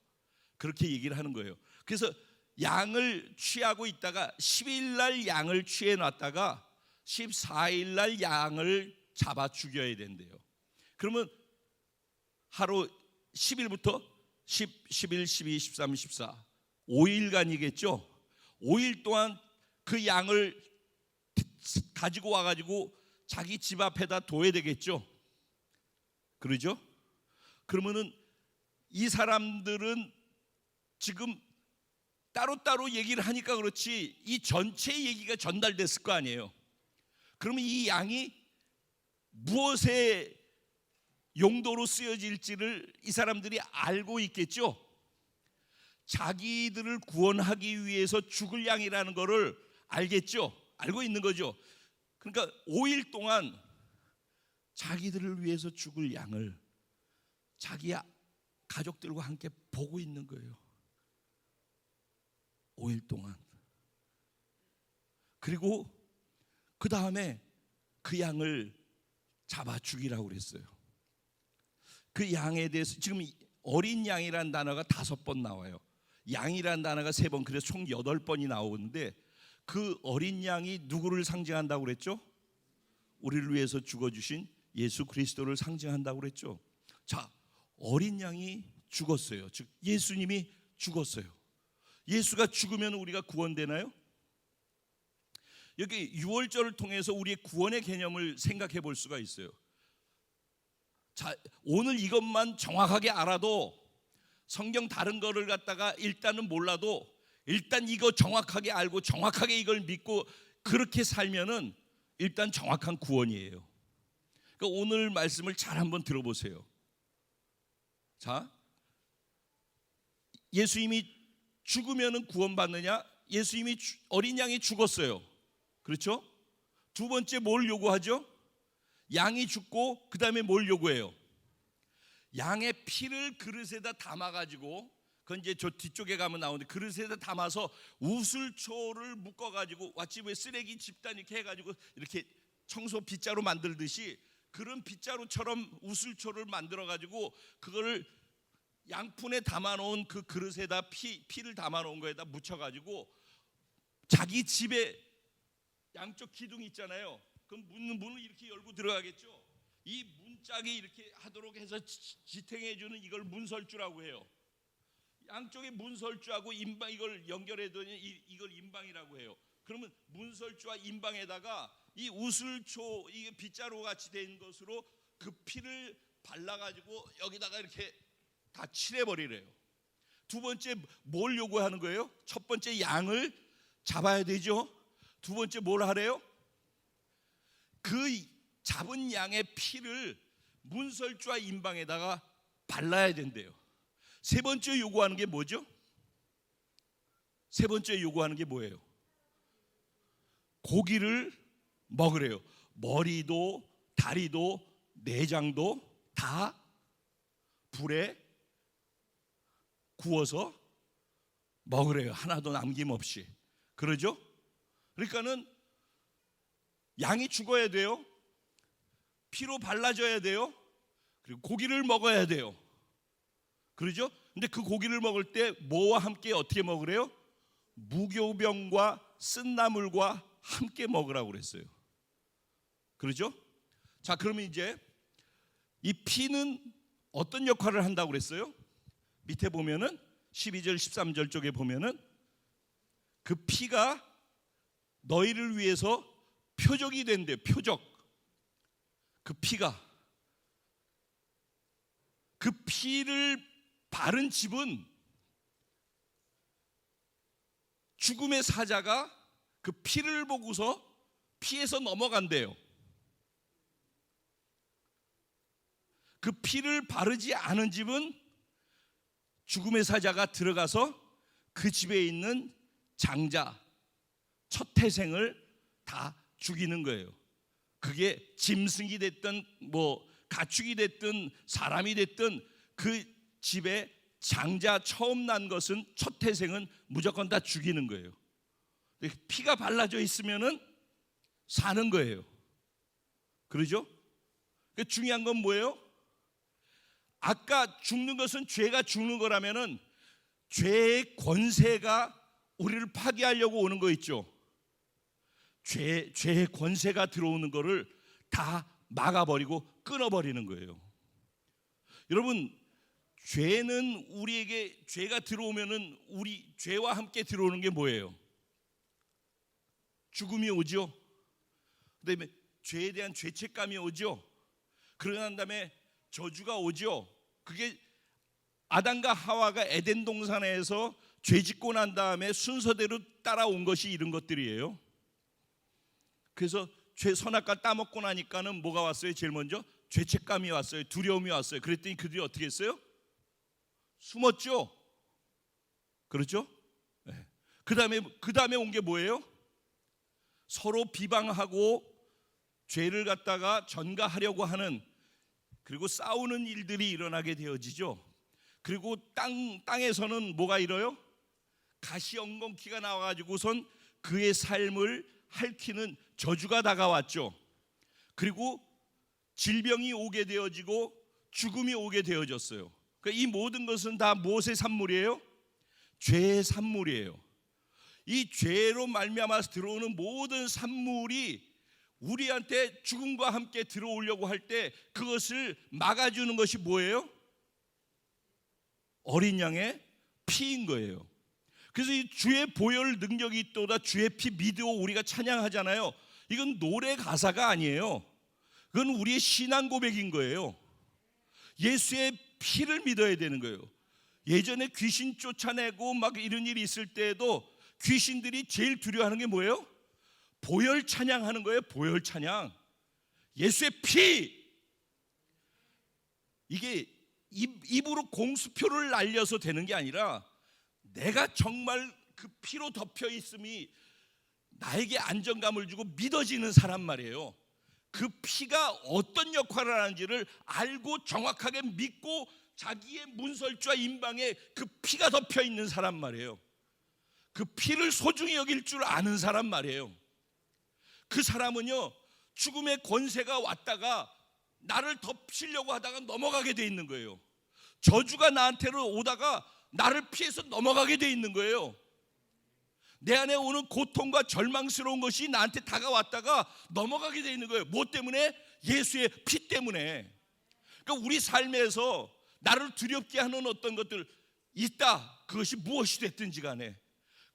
그렇게 얘기를 하는 거예요. 그래서 양을 취하고 있다가 10일 날 양을 취해 놨다가 14일 날 양을 잡아 죽여야 된대요. 그러면 하루 10일부터 10, 11, 12, 13, 14 5일간이겠죠. 5일 동안 그 양을 가지고 와가지고 자기 집 앞에다 둬야 되겠죠. 그러죠? 그러면은 이 사람들은 지금 따로따로 얘기를 하니까 그렇지 이 전체 얘기가 전달됐을 거 아니에요. 그러면 이 양이 무엇의 용도로 쓰여질지를 이 사람들이 알고 있겠죠. 자기들을 구원하기 위해서 죽을 양이라는 것을 알겠죠. 알고 있는 거죠. 그러니까 5일 동안 자기들을 위해서 죽을 양을 자기 가족들과 함께 보고 있는 거예요. 5일 동안. 그리고 그 다음에 그 양을 잡아 죽이라고 그랬어요. 그 양에 대해서 지금 어린 양이라는 단어가 5번 나와요. 양이라는 단어가 3번, 그래서 총 8번이 나오는데 그 어린 양이 누구를 상징한다고 그랬죠? 우리를 위해서 죽어주신 예수 그리스도를 상징한다고 그랬죠. 자, 어린 양이 죽었어요. 즉 예수님이 죽었어요. 예수가 죽으면 우리가 구원되나요? 여기 유월절을 통해서 우리의 구원의 개념을 생각해 볼 수가 있어요. 자, 오늘 이것만 정확하게 알아도 성경 다른 거를 갖다가 일단은 몰라도 일단 이거 정확하게 알고 정확하게 이걸 믿고 그렇게 살면은 일단 정확한 구원이에요. 그러니까 오늘 말씀을 잘 한번 들어보세요. 자, 예수님이 죽으면은 구원받느냐? 예수님이 어린 양이 죽었어요. 그렇죠? 두 번째 뭘 요구하죠? 양이 죽고 그 다음에 뭘 요구해요? 양의 피를 그릇에다 담아가지고, 그건 이제 저 뒤쪽에 가면 나오는데 그릇에다 담아서 우슬초를 묶어가지고 왓집에 쓰레기 집단 이렇게 해가지고 이렇게 청소 빗자루 만들듯이 그런 빗자루처럼 우슬초를 만들어가지고 그거를 양푼에 담아놓은 그 그릇에다 피를 담아놓은 거에다 묻혀가지고 자기 집에 양쪽 기둥 있잖아요. 그럼 문을 이렇게 열고 들어가겠죠. 이 문짝이 이렇게 하도록 해서 지탱해주는 이걸 문설주라고 해요. 양쪽에 문설주하고 인방 이걸 연결해더니 이걸 인방이라고 해요. 그러면 문설주와 인방에다가 이 우슬초 이게 빗자루 같이 된 것으로 그 피를 발라가지고 여기다가 이렇게 다 칠해버리래요. 두 번째 뭘 요구하는 거예요? 첫 번째 양을 잡아야 되죠. 두 번째 뭘 하래요? 그 잡은 양의 피를 문설주와 인방에다가 발라야 된대요. 세 번째 요구하는 게 뭐죠? 세 번째 요구하는 게 뭐예요? 고기를 먹으래요. 머리도 다리도 내장도 다 불에 구워서 먹으래요. 하나도 남김없이. 그러죠? 그러니까는 양이 죽어야 돼요. 피로 발라져야 돼요. 그리고 고기를 먹어야 돼요. 그러죠? 근데 그 고기를 먹을 때 뭐와 함께 어떻게 먹으래요? 무교병과 쓴나물과 함께 먹으라고 그랬어요. 그러죠? 자, 그러면 이제 이 피는 어떤 역할을 한다고 그랬어요? 밑에 보면은 12절 13절 쪽에 보면은 그 피가 너희를 위해서 표적이 된대. 표적. 그 피가, 그 피를 바른 집은 죽음의 사자가 그 피를 보고서 피에서 넘어간대요. 그 피를 바르지 않은 집은 죽음의 사자가 들어가서 그 집에 있는 장자, 첫 태생을 다 죽이는 거예요. 그게 짐승이 됐든 뭐 가축이 됐든 사람이 됐든 그 집에 장자 처음 난 것은 첫 태생은 무조건 다 죽이는 거예요. 피가 발라져 있으면은 사는 거예요. 그러죠? 중요한 건 뭐예요? 아까 죽는 것은 죄가 죽는 거라면은 죄의 권세가 우리를 파괴하려고 오는 거 있죠. 죄의 권세가 들어오는 거를 다 막아버리고 끊어버리는 거예요. 여러분, 죄는 우리에게, 죄가 들어오면은 우리 죄와 함께 들어오는 게 뭐예요? 죽음이 오죠. 그다음에 죄에 대한 죄책감이 오죠. 그러고 난 다음에 저주가 오죠. 그게 아담과 하와가 에덴 동산에서 죄 짓고 난 다음에 순서대로 따라온 것이 이런 것들이에요. 그래서 죄 선악과 따먹고 나니까는 뭐가 왔어요? 제일 먼저 죄책감이 왔어요. 두려움이 왔어요. 그랬더니 그들이 어떻게 했어요? 숨었죠. 그렇죠? 네. 그 다음에 온 게 뭐예요? 서로 비방하고 죄를 갖다가 전가하려고 하는, 그리고 싸우는 일들이 일어나게 되어지죠. 그리고 땅에서는 뭐가 일어요? 가시엉겅퀴가 나와가지고선 그의 삶을 핥히는 저주가 다가왔죠. 그리고 질병이 오게 되어지고 죽음이 오게 되어졌어요. 그러니까 이 모든 것은 다 무엇의 산물이에요? 죄의 산물이에요. 이 죄로 말미암아서 들어오는 모든 산물이 우리한테 죽음과 함께 들어오려고 할 때 그것을 막아주는 것이 뭐예요? 어린 양의 피인 거예요. 그래서 이 주의 보혈 능력이 있도다, 주의 피 믿고 우리가 찬양하잖아요. 이건 노래 가사가 아니에요. 그건 우리의 신앙 고백인 거예요. 예수의 피를 믿어야 되는 거예요. 예전에 귀신 쫓아내고 막 이런 일이 있을 때에도 귀신들이 제일 두려워하는 게 뭐예요? 보혈 찬양하는 거예요. 보혈 찬양. 예수의 피. 이게 입으로 공수표를 날려서 되는 게 아니라 내가 정말 그 피로 덮여 있음이 나에게 안정감을 주고 믿어지는 사람 말이에요. 그 피가 어떤 역할을 하는지를 알고 정확하게 믿고 자기의 문설주와 임방에 그 피가 덮여 있는 사람 말이에요. 그 피를 소중히 여길 줄 아는 사람 말이에요. 그 사람은요, 죽음의 권세가 왔다가 나를 덮치려고 하다가 넘어가게 돼 있는 거예요. 저주가 나한테로 오다가 나를 피해서 넘어가게 돼 있는 거예요. 내 안에 오는 고통과 절망스러운 것이 나한테 다가왔다가 넘어가게 돼 있는 거예요. 뭐 때문에? 예수의 피 때문에. 그러니까 우리 삶에서 나를 두렵게 하는 어떤 것들 있다. 그것이 무엇이 됐든지 간에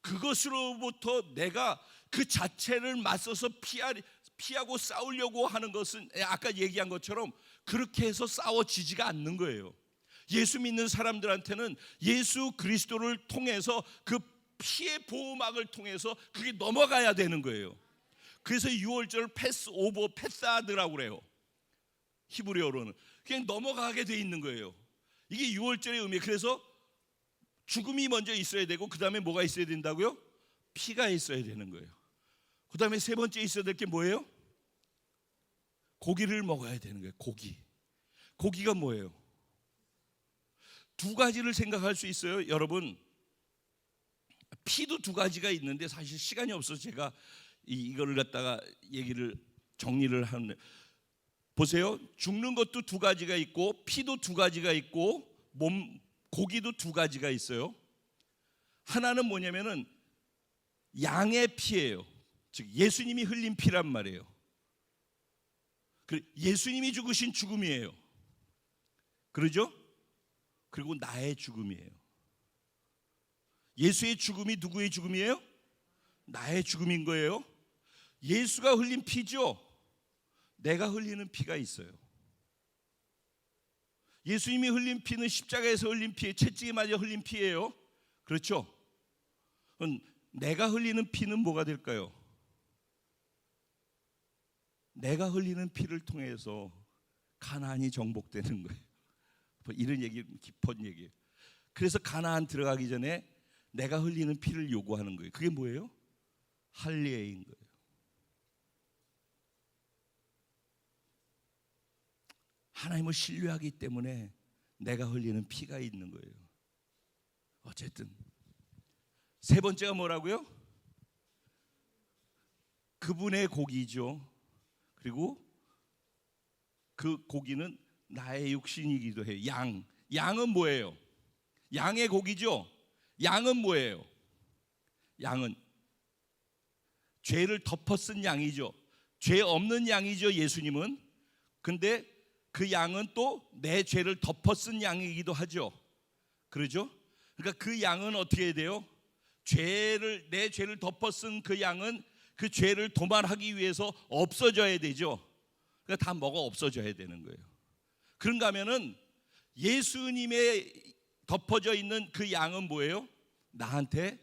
그것으로부터 내가 그 자체를 맞서서 피하고 싸우려고 하는 것은 아까 얘기한 것처럼 그렇게 해서 싸워지지가 않는 거예요. 예수 믿는 사람들한테는 예수 그리스도를 통해서 그 피의 보호막을 통해서 그게 넘어가야 되는 거예요. 그래서 6월절 패스오버, 패스하드라고 그래요. 히브리어로는 그냥 넘어가게 돼 있는 거예요. 이게 6월절의 의미. 그래서 죽음이 먼저 있어야 되고 그 다음에 뭐가 있어야 된다고요? 피가 있어야 되는 거예요. 그 다음에 세 번째 있어야 될 게 뭐예요? 고기를 먹어야 되는 거예요. 고기가 뭐예요? 두 가지를 생각할 수 있어요. 여러분, 피도 두 가지가 있는데 사실 시간이 없어서 제가 이거를 갖다가 얘기를 정리를 하는데, 보세요. 죽는 것도 두 가지가 있고 피도 두 가지가 있고 고기도 두 가지가 있어요. 하나는 뭐냐면은 양의 피예요. 즉 예수님이 흘린 피란 말이에요. 예수님이 죽으신 죽음이에요. 그러죠? 그리고 나의 죽음이에요. 예수의 죽음이 누구의 죽음이에요? 나의 죽음인 거예요. 예수가 흘린 피죠. 내가 흘리는 피가 있어요. 예수님이 흘린 피는 십자가에서 흘린 피에 채찍에 맞아 흘린 피예요. 그렇죠? 내가 흘리는 피는 뭐가 될까요? 내가 흘리는 피를 통해서 가나안이 정복되는 거예요. 이런 얘기 깊은 얘기예요. 그래서 가나안 들어가기 전에 내가 흘리는 피를 요구하는 거예요. 그게 뭐예요? 할례인 거예요. 하나님을 신뢰하기 때문에 내가 흘리는 피가 있는 거예요. 어쨌든 세 번째가 뭐라고요? 그분의 고기죠. 그리고 그 고기는 나의 육신이기도 해요. 양은 뭐예요? 양의 고기죠. 양은 뭐예요? 양은 죄를 덮어 쓴 양이죠. 죄 없는 양이죠, 예수님은. 근데 그 양은 또 내 죄를 덮어 쓴 양이기도 하죠. 그러죠? 그러니까 그 양은 어떻게 해야 돼요? 내 죄를 덮어 쓴 그 양은 그 죄를 도말하기 위해서 없어져야 되죠. 그러니까 다 먹어 없어져야 되는 거예요. 그런가 하면은 예수님의 덮어져 있는 그 양은 뭐예요? 나한테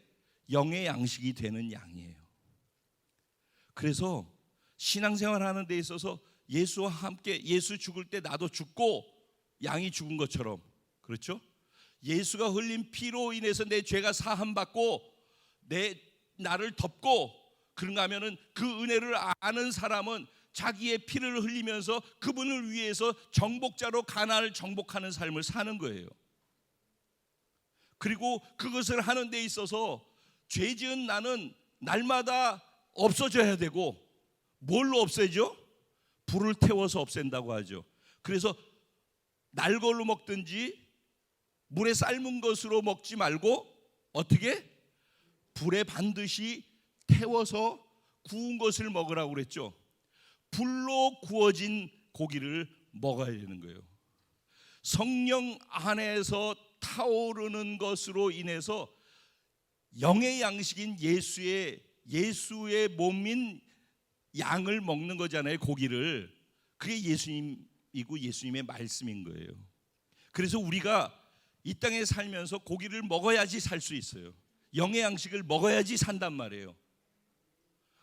영의 양식이 되는 양이에요. 그래서 신앙생활 하는 데 있어서 예수와 함께 예수 죽을 때 나도 죽고 양이 죽은 것처럼, 그렇죠? 예수가 흘린 피로 인해서 내 죄가 사함받고 나를 덮고, 그런가 하면은 그 은혜를 아는 사람은 자기의 피를 흘리면서 그분을 위해서 정복자로 가나안을 정복하는 삶을 사는 거예요. 그리고 그것을 하는 데 있어서 죄 지은 나는 날마다 없어져야 되고, 뭘로 없애죠? 불을 태워서 없앤다고 하죠. 그래서 날걸로 먹든지 물에 삶은 것으로 먹지 말고 어떻게? 불에 반드시 태워서 구운 것을 먹으라고 그랬죠. 불로 구워진 고기를 먹어야 되는 거예요. 성령 안에서 타오르는 것으로 인해서 영의 양식인 예수의 몸인 양을 먹는 거잖아요, 고기를. 그게 예수님이고 예수님의 말씀인 거예요. 그래서 우리가 이 땅에 살면서 고기를 먹어야지 살 수 있어요. 영의 양식을 먹어야지 산단 말이에요.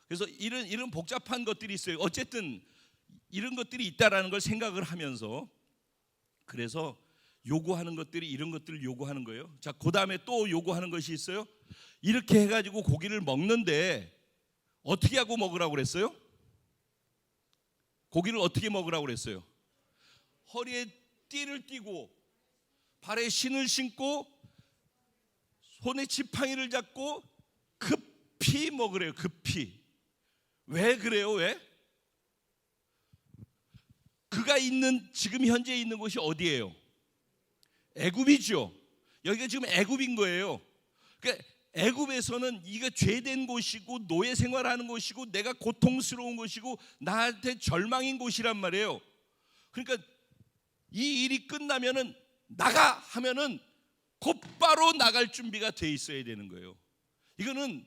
그래서 이런 복잡한 것들이 있어요. 어쨌든 이런 것들이 있다라는 걸 생각을 하면서, 그래서 요구하는 것들이 이런 것들을 요구하는 거예요. 자, 그 다음에 또 요구하는 것이 있어요. 이렇게 해가지고 고기를 먹는데 어떻게 하고 먹으라고 그랬어요? 고기를 어떻게 먹으라고 그랬어요? 허리에 띠를 띠고 발에 신을 신고 손에 지팡이를 잡고 급히 먹으래요. 급히. 왜 그래요? 왜? 그가 지금 현재 있는 곳이 어디예요? 애굽이죠. 여기가 지금 애굽인 거예요. 그러니까 애굽에서는 이거 죄된 곳이고 노예 생활하는 곳이고 내가 고통스러운 곳이고 나한테 절망인 곳이란 말이에요. 그러니까 이 일이 끝나면은 나가 하면은 곧바로 나갈 준비가 돼 있어야 되는 거예요. 이거는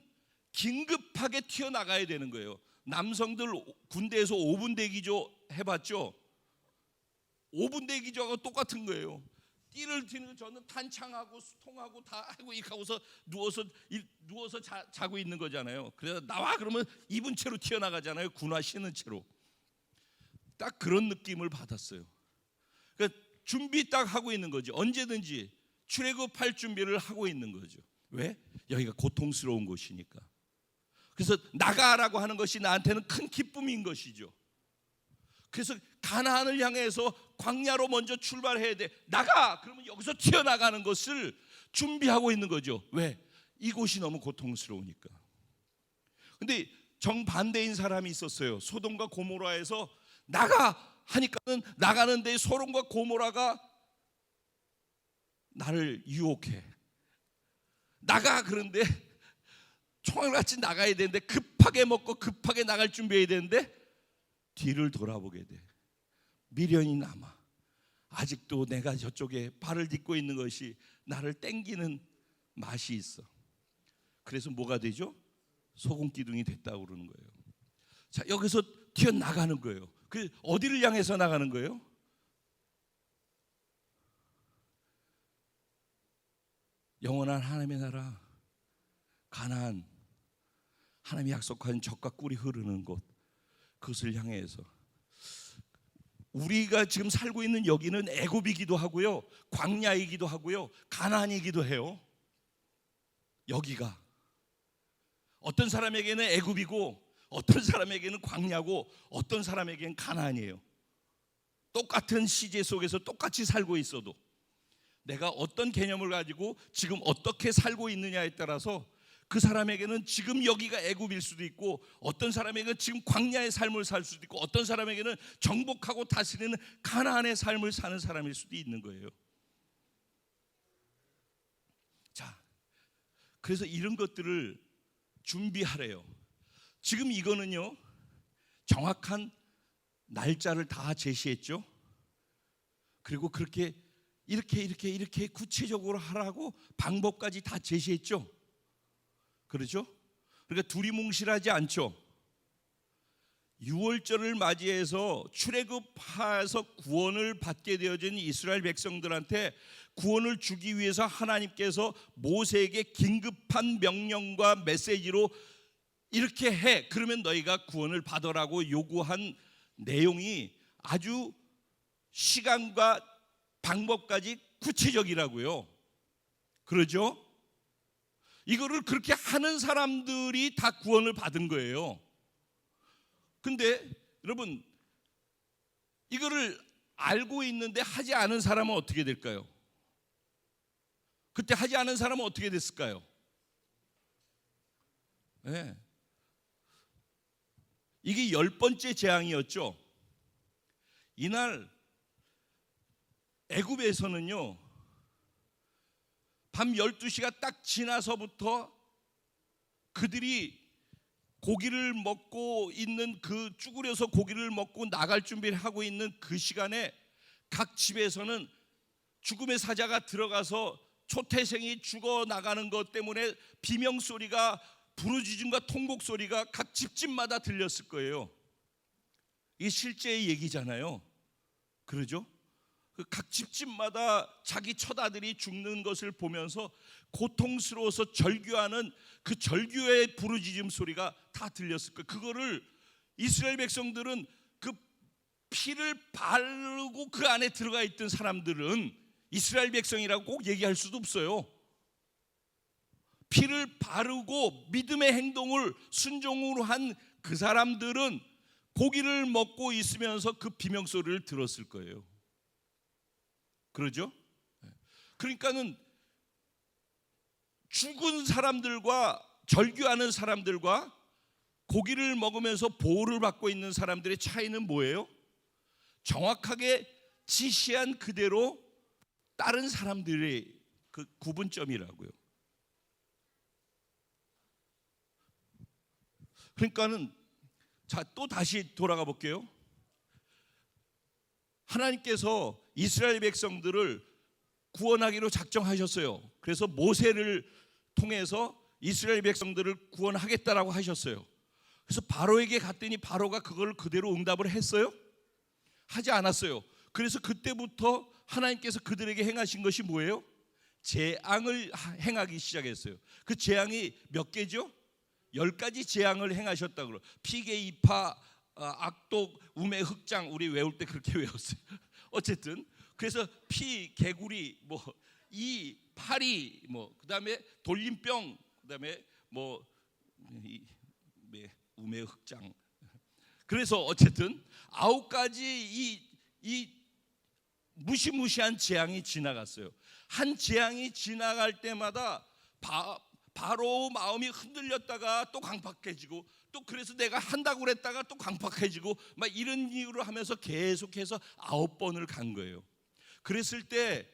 긴급하게 튀어나가야 되는 거예요. 남성들 군대에서 5분 대기조 해봤죠? 5분 대기조하고 똑같은 거예요. 띠를 띠는 저는 탄창하고 수통하고 다 하고 이렇게 하고서 누워서 자고 있는 거잖아요. 그래서 나와 그러면 입은 채로 튀어나가잖아요. 군화 신은 채로. 딱 그런 느낌을 받았어요. 그러니까 준비 딱 하고 있는 거죠. 언제든지 출애굽할 준비를 하고 있는 거죠. 왜? 여기가 고통스러운 곳이니까. 그래서 나가라고 하는 것이 나한테는 큰 기쁨인 것이죠. 그래서 가나안을 향해서 광야로 먼저 출발해야 돼. 나가! 그러면 여기서 튀어나가는 것을 준비하고 있는 거죠. 왜? 이곳이 너무 고통스러우니까. 근데 정반대인 사람이 있었어요. 소돔과 고모라에서 나가! 하니까는 나가는데 소돔과 고모라가 나를 유혹해. 나가. 그런데 총알같이 나가야 되는데, 급하게 먹고 급하게 나갈 준비해야 되는데 뒤를 돌아보게 돼. 미련이 남아. 아직도 내가 저쪽에 발을 딛고 있는 것이 나를 땡기는 맛이 있어. 그래서 뭐가 되죠? 소금 기둥이 됐다고 그러는 거예요. 자, 여기서 튀어나가는 거예요. 그 어디를 향해서 나가는 거예요? 영원한 하나님의 나라, 가나안, 하나님이 약속한 젖과 꿀이 흐르는 곳, 그것을 향해서. 우리가 지금 살고 있는 여기는 애굽이기도 하고요, 광야이기도 하고요, 가나안이기도 해요. 여기가 어떤 사람에게는 애굽이고, 어떤 사람에게는 광야고, 어떤 사람에게는 가나안이에요. 똑같은 시제 속에서 똑같이 살고 있어도 내가 어떤 개념을 가지고 지금 어떻게 살고 있느냐에 따라서 그 사람에게는 지금 여기가 애굽일 수도 있고, 어떤 사람에게는 지금 광야의 삶을 살 수도 있고, 어떤 사람에게는 정복하고 다스리는 가나안의 삶을 사는 사람일 수도 있는 거예요. 자, 그래서 이런 것들을 준비하래요. 지금 이거는요, 정확한 날짜를 다 제시했죠. 그리고 그렇게 이렇게 구체적으로 하라고 방법까지 다 제시했죠. 그렇죠? 그러니까 두리뭉실하지 않죠. 6월절을 맞이해서 출애굽해서 구원을 받게 되어진 이스라엘 백성들한테 구원을 주기 위해서 하나님께서 모세에게 긴급한 명령과 메시지로 이렇게 해, 그러면 너희가 구원을 받으라고 요구한 내용이 아주 시간과 방법까지 구체적이라고요. 그러죠? 이거를 그렇게 하는 사람들이 다 구원을 받은 거예요. 근데 여러분, 이거를 알고 있는데 하지 않은 사람은 어떻게 될까요? 그때 하지 않은 사람은 어떻게 됐을까요? 네. 이게 10번째 재앙이었죠. 이날 애굽에서는요, 밤 12시가 딱 지나서부터 그들이 고기를 먹고 있는, 그 쭈그려서 고기를 먹고 나갈 준비를 하고 있는 그 시간에 각 집에서는 죽음의 사자가 들어가서 초태생이 죽어나가는 것 때문에 비명소리가, 부르짖음과 통곡소리가 각 집집마다 들렸을 거예요. 이게 실제의 얘기잖아요. 그러죠? 각 집집마다 자기 처자들이 죽는 것을 보면서 고통스러워서 절규하는 그 절규의 부르짖음 소리가 다 들렸을 거예요. 그거를 이스라엘 백성들은, 그 피를 바르고 그 안에 들어가 있던 사람들은 이스라엘 백성이라고 꼭 얘기할 수도 없어요. 피를 바르고 믿음의 행동을 순종으로 한 그 사람들은 고기를 먹고 있으면서 그 비명소리를 들었을 거예요. 그러죠? 그러니까는 죽은 사람들과 절규하는 사람들과 고기를 먹으면서 보호를 받고 있는 사람들의 차이는 뭐예요? 정확하게 지시한 그대로 다른 사람들의 그 구분점이라고요. 그러니까는, 자, 또 다시 돌아가 볼게요. 하나님께서 이스라엘 백성들을 구원하기로 작정하셨어요. 그래서 모세를 통해서 이스라엘 백성들을 구원하겠다라고 하셨어요. 그래서 바로에게 갔더니 바로가 그걸 그대로 응답을 했어요? 하지 않았어요. 그래서 그때부터 하나님께서 그들에게 행하신 것이 뭐예요? 재앙을 행하기 시작했어요. 그 재앙이 몇 개죠? 10가지 재앙을 행하셨다고 그래요. 피개, 이파, 악독, 우매, 흑장. 우리 외울 때 그렇게 외웠어요. 어쨌든 그래서 피, 개구리, 뭐 이, 파리, 뭐 그다음에 돌림병, 그다음에 뭐 우매, 흑장. 그래서 어쨌든 9가지 이 무시무시한 재앙이 지나갔어요. 한 재앙이 지나갈 때마다 바로 마음이 흔들렸다가 또 강팍해지고, 또 그래서 내가 한다고 그랬다가 또 강팍해지고, 막 이런 이유로 하면서 계속해서 9번을 간 거예요. 그랬을 때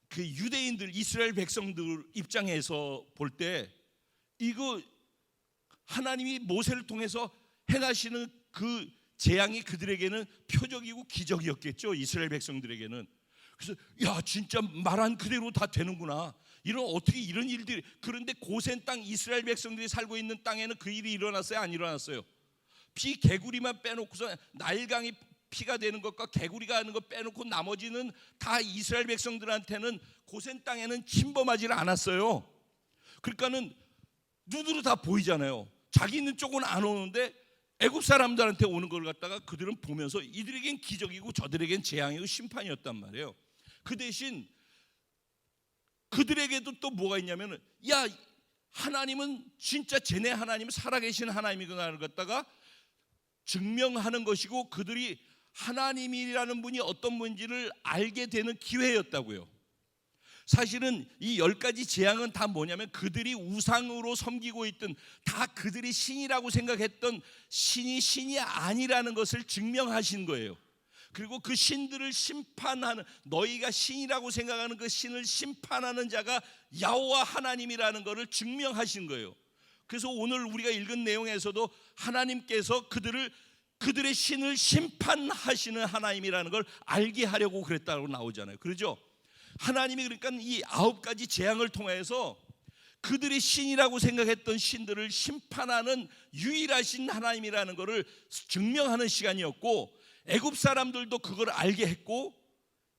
그 유대인들, 이스라엘 백성들 입장에서 볼 때 이거 하나님이 모세를 통해서 행하시는 그 재앙이 그들에게는 표적이고 기적이었겠죠. 이스라엘 백성들에게는. 그래서 야, 진짜 말한 그대로 다 되는구나. 어떻게 이런 일들이. 그런데 고센 땅, 이스라엘 백성들이 살고 있는 땅에는 그 일이 일어났어요, 안 일어났어요? 피 개구리만 빼놓고서 나일강이 피가 되는 것과 개구리가 하는 것 빼놓고 나머지는 다 이스라엘 백성들한테는 고센 땅에는 침범하지를 않았어요. 그러니까는 눈으로 다 보이잖아요. 자기 있는 쪽은 안 오는데 애굽 사람들한테 오는 걸 갖다가 그들은 보면서 이들에겐 기적이고 저들에겐 재앙이고 심판이었단 말이에요. 그 대신 그들에게도 또 뭐가 있냐면은, 야, 하나님은 진짜 쟤네 하나님은 살아계신 하나님이구나를 갖다가 증명하는 것이고, 그들이 하나님이라는 분이 어떤 분인지를 알게 되는 기회였다고요. 사실은 이 10가지 재앙은 다 뭐냐면 그들이 우상으로 섬기고 있던, 다 그들이 신이라고 생각했던 신이 아니라는 것을 증명하신 거예요. 그리고 그 신들을 심판하는, 너희가 신이라고 생각하는 그 신을 심판하는 자가 여호와 하나님이라는 것을 증명하신 거예요. 그래서 오늘 우리가 읽은 내용에서도 하나님께서 그들의 신을 심판하시는 하나님이라는 걸 알게 하려고 그랬다고 나오잖아요. 그렇죠? 하나님이 그러니까 이 9가지 재앙을 통해서 그들의 신이라고 생각했던 신들을 심판하는 유일하신 하나님이라는 것을 증명하는 시간이었고, 애굽 사람들도 그걸 알게 했고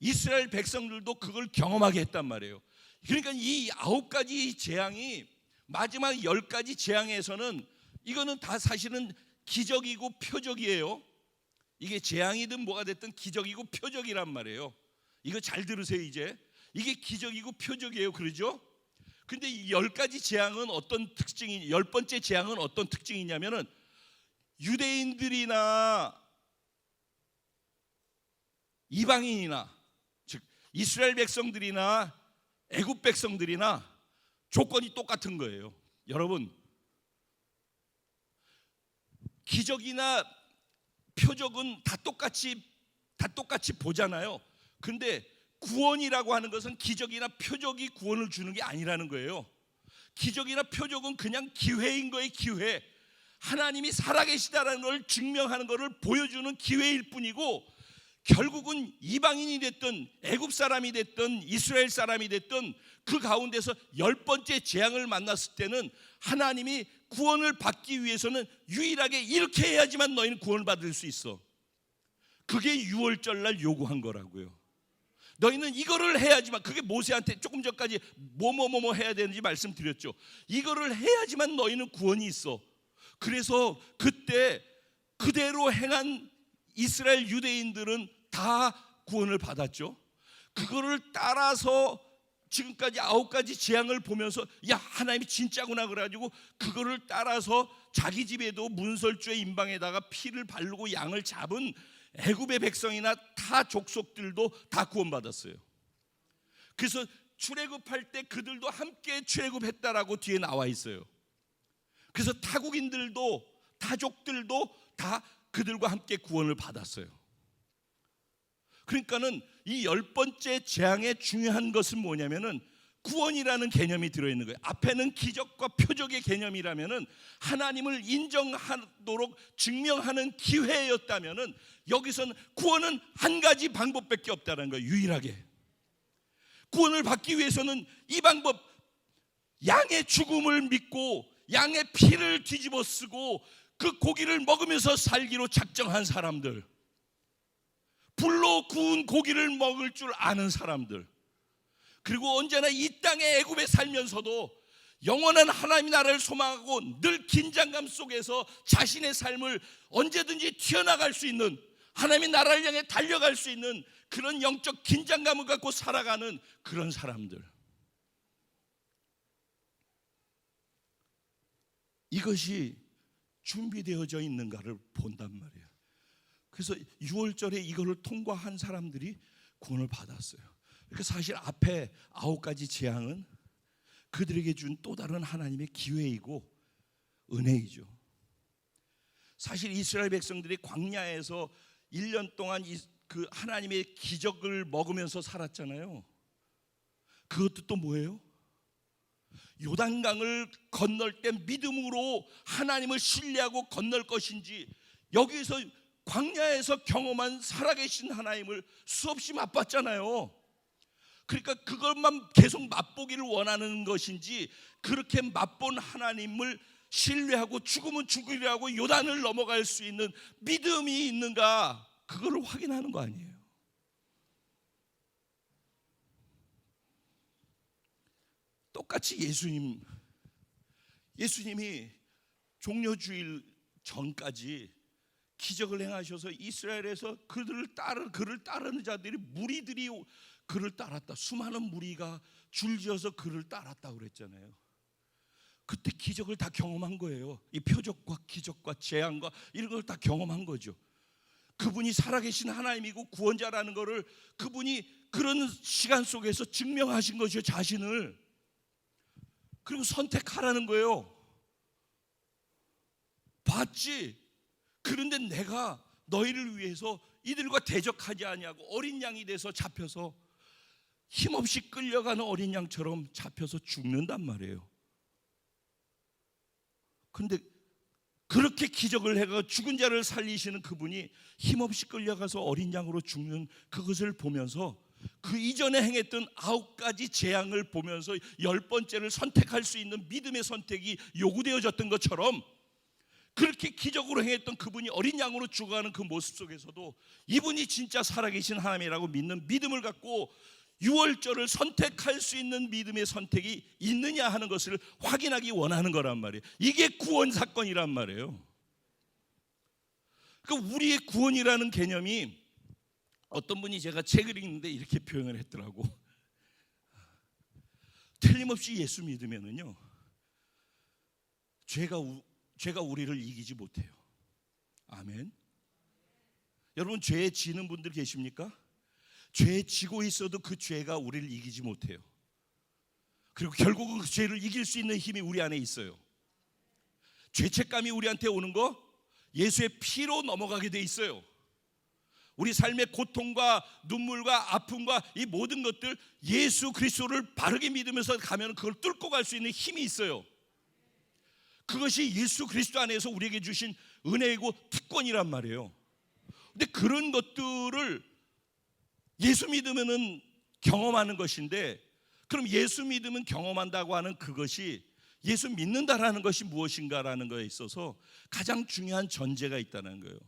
이스라엘 백성들도 그걸 경험하게 했단 말이에요. 그러니까 이 9가지 재앙이 마지막 10가지 재앙에서는 이거는 다 사실은 기적이고 표적이에요. 이게 재앙이든 뭐가 됐든 기적이고 표적이란 말이에요. 이거 잘 들으세요. 이제 이게 기적이고 표적이에요. 그러죠? 근데 이 10가지 재앙은 어떤 특징이, 10번째 재앙은 어떤 특징이냐면은 유대인들이나 이방인이나, 즉 이스라엘 백성들이나 애굽 백성들이나 조건이 똑같은 거예요. 여러분, 기적이나 표적은 다 똑같이 보잖아요. 근데 구원이라고 하는 것은 기적이나 표적이 구원을 주는 게 아니라는 거예요. 기적이나 표적은 그냥 기회인 거예요. 기회. 하나님이 살아계시다라는 걸 증명하는 것을 보여주는 기회일 뿐이고, 결국은 이방인이 됐든 애굽 사람이 됐든 이스라엘 사람이 됐든 그 가운데서 10번째 재앙을 만났을 때는 하나님이 구원을 받기 위해서는 유일하게 이렇게 해야지만 너희는 구원을 받을 수 있어. 그게 유월절날 요구한 거라고요. 너희는 이거를 해야지만, 그게 모세한테 조금 전까지 뭐뭐 해야 되는지 말씀드렸죠. 이거를 해야지만 너희는 구원이 있어. 그래서 그때 그대로 행한 이스라엘 유대인들은 다 구원을 받았죠. 그거를 따라서 지금까지 9가지 재앙을 보면서 야, 하나님이 진짜구나 그래가지고 그거를 따라서 자기 집에도 문설주의 임방에다가 피를 바르고 양을 잡은 애굽의 백성이나 타 족속들도 다 구원받았어요. 그래서 출애굽할 때 그들도 함께 출애굽했다라고 뒤에 나와 있어요. 그래서 타국인들도 타족들도 다 그들과 함께 구원을 받았어요. 그러니까는 이 10번째 재앙의 중요한 것은 뭐냐면은 구원이라는 개념이 들어있는 거예요. 앞에는 기적과 표적의 개념이라면은 하나님을 인정하도록 증명하는 기회였다면은 여기서는 구원은 한 가지 방법밖에 없다는 거예요. 유일하게 구원을 받기 위해서는 이 방법, 양의 죽음을 믿고 양의 피를 뒤집어 쓰고 그 고기를 먹으면서 살기로 작정한 사람들, 불로 구운 고기를 먹을 줄 아는 사람들, 그리고 언제나 이 땅의 애굽에 살면서도 영원한 하나님의 나라를 소망하고 늘 긴장감 속에서 자신의 삶을 언제든지 튀어나갈 수 있는, 하나님의 나라를 향해 달려갈 수 있는 그런 영적 긴장감을 갖고 살아가는 그런 사람들, 이것이 준비되어져 있는가를 본단 말이에요. 그래서 6월절에 이거를 통과한 사람들이 구원을 받았어요. 그러니까 사실 앞에 9가지 재앙은 그들에게 준 또 다른 하나님의 기회이고 은혜이죠. 사실 이스라엘 백성들이 광야에서 1년 동안 그 하나님의 기적을 먹으면서 살았잖아요. 그것도 또 뭐예요? 요단강을 건널 때 믿음으로 하나님을 신뢰하고 건널 것인지, 여기서 광야에서 경험한 살아계신 하나님을 수없이 맛봤잖아요. 그러니까 그것만 계속 맛보기를 원하는 것인지, 그렇게 맛본 하나님을 신뢰하고 죽으면 죽으리라고 요단을 넘어갈 수 있는 믿음이 있는가, 그거를 확인하는 거 아니에요. 똑같이 예수님이 종려주일 전까지 기적을 행하셔서 이스라엘에서 그를 따르는 자들이, 무리들이 그를 따랐다. 수많은 무리가 줄지어서 그를 따랐다고 그랬잖아요. 그때 기적을 다 경험한 거예요. 이 표적과 기적과 재앙과 이런 걸 다 경험한 거죠. 그분이 살아계신 하나님이고 구원자라는 것을 그분이 그런 시간 속에서 증명하신 것이요, 자신을. 그리고 선택하라는 거예요. 봤지? 그런데 내가 너희를 위해서 이들과 대적하지 아니하고 어린 양이 돼서 잡혀서, 힘없이 끌려가는 어린 양처럼 잡혀서 죽는단 말이에요. 그런데 그렇게 기적을 해가 죽은 자를 살리시는 그분이 힘없이 끌려가서 어린 양으로 죽는 그것을 보면서, 그 이전에 행했던 9가지 재앙을 보면서 10번째를 선택할 수 있는 믿음의 선택이 요구되어졌던 것처럼, 그렇게 기적으로 행했던 그분이 어린 양으로 죽어가는 그 모습 속에서도 이분이 진짜 살아계신 하나님이라고 믿는 믿음을 갖고 유월절을 선택할 수 있는 믿음의 선택이 있느냐 하는 것을 확인하기 원하는 거란 말이에요. 이게 구원 사건이란 말이에요. 그러니까 우리의 구원이라는 개념이, 어떤 분이, 제가 책을 읽는데 이렇게 표현을 했더라고. 틀림없이 예수 믿으면은요, 죄가 우리를 이기지 못해요. 아멘. 여러분, 죄에 지는 분들 계십니까? 죄에 지고 있어도 그 죄가 우리를 이기지 못해요. 그리고 결국은 그 죄를 이길 수 있는 힘이 우리 안에 있어요. 죄책감이 우리한테 오는 거 예수의 피로 넘어가게 돼 있어요. 우리 삶의 고통과 눈물과 아픔과 이 모든 것들, 예수 그리스도를 바르게 믿으면서 가면 그걸 뚫고 갈 수 있는 힘이 있어요. 그것이 예수 그리스도 안에서 우리에게 주신 은혜이고 특권이란 말이에요. 근데 그런 것들을 예수 믿으면은 경험하는 것인데, 그럼 예수 믿으면 경험한다고 하는 그것이, 예수 믿는다라는 것이 무엇인가라는 거에 있어서 가장 중요한 전제가 있다는 거예요.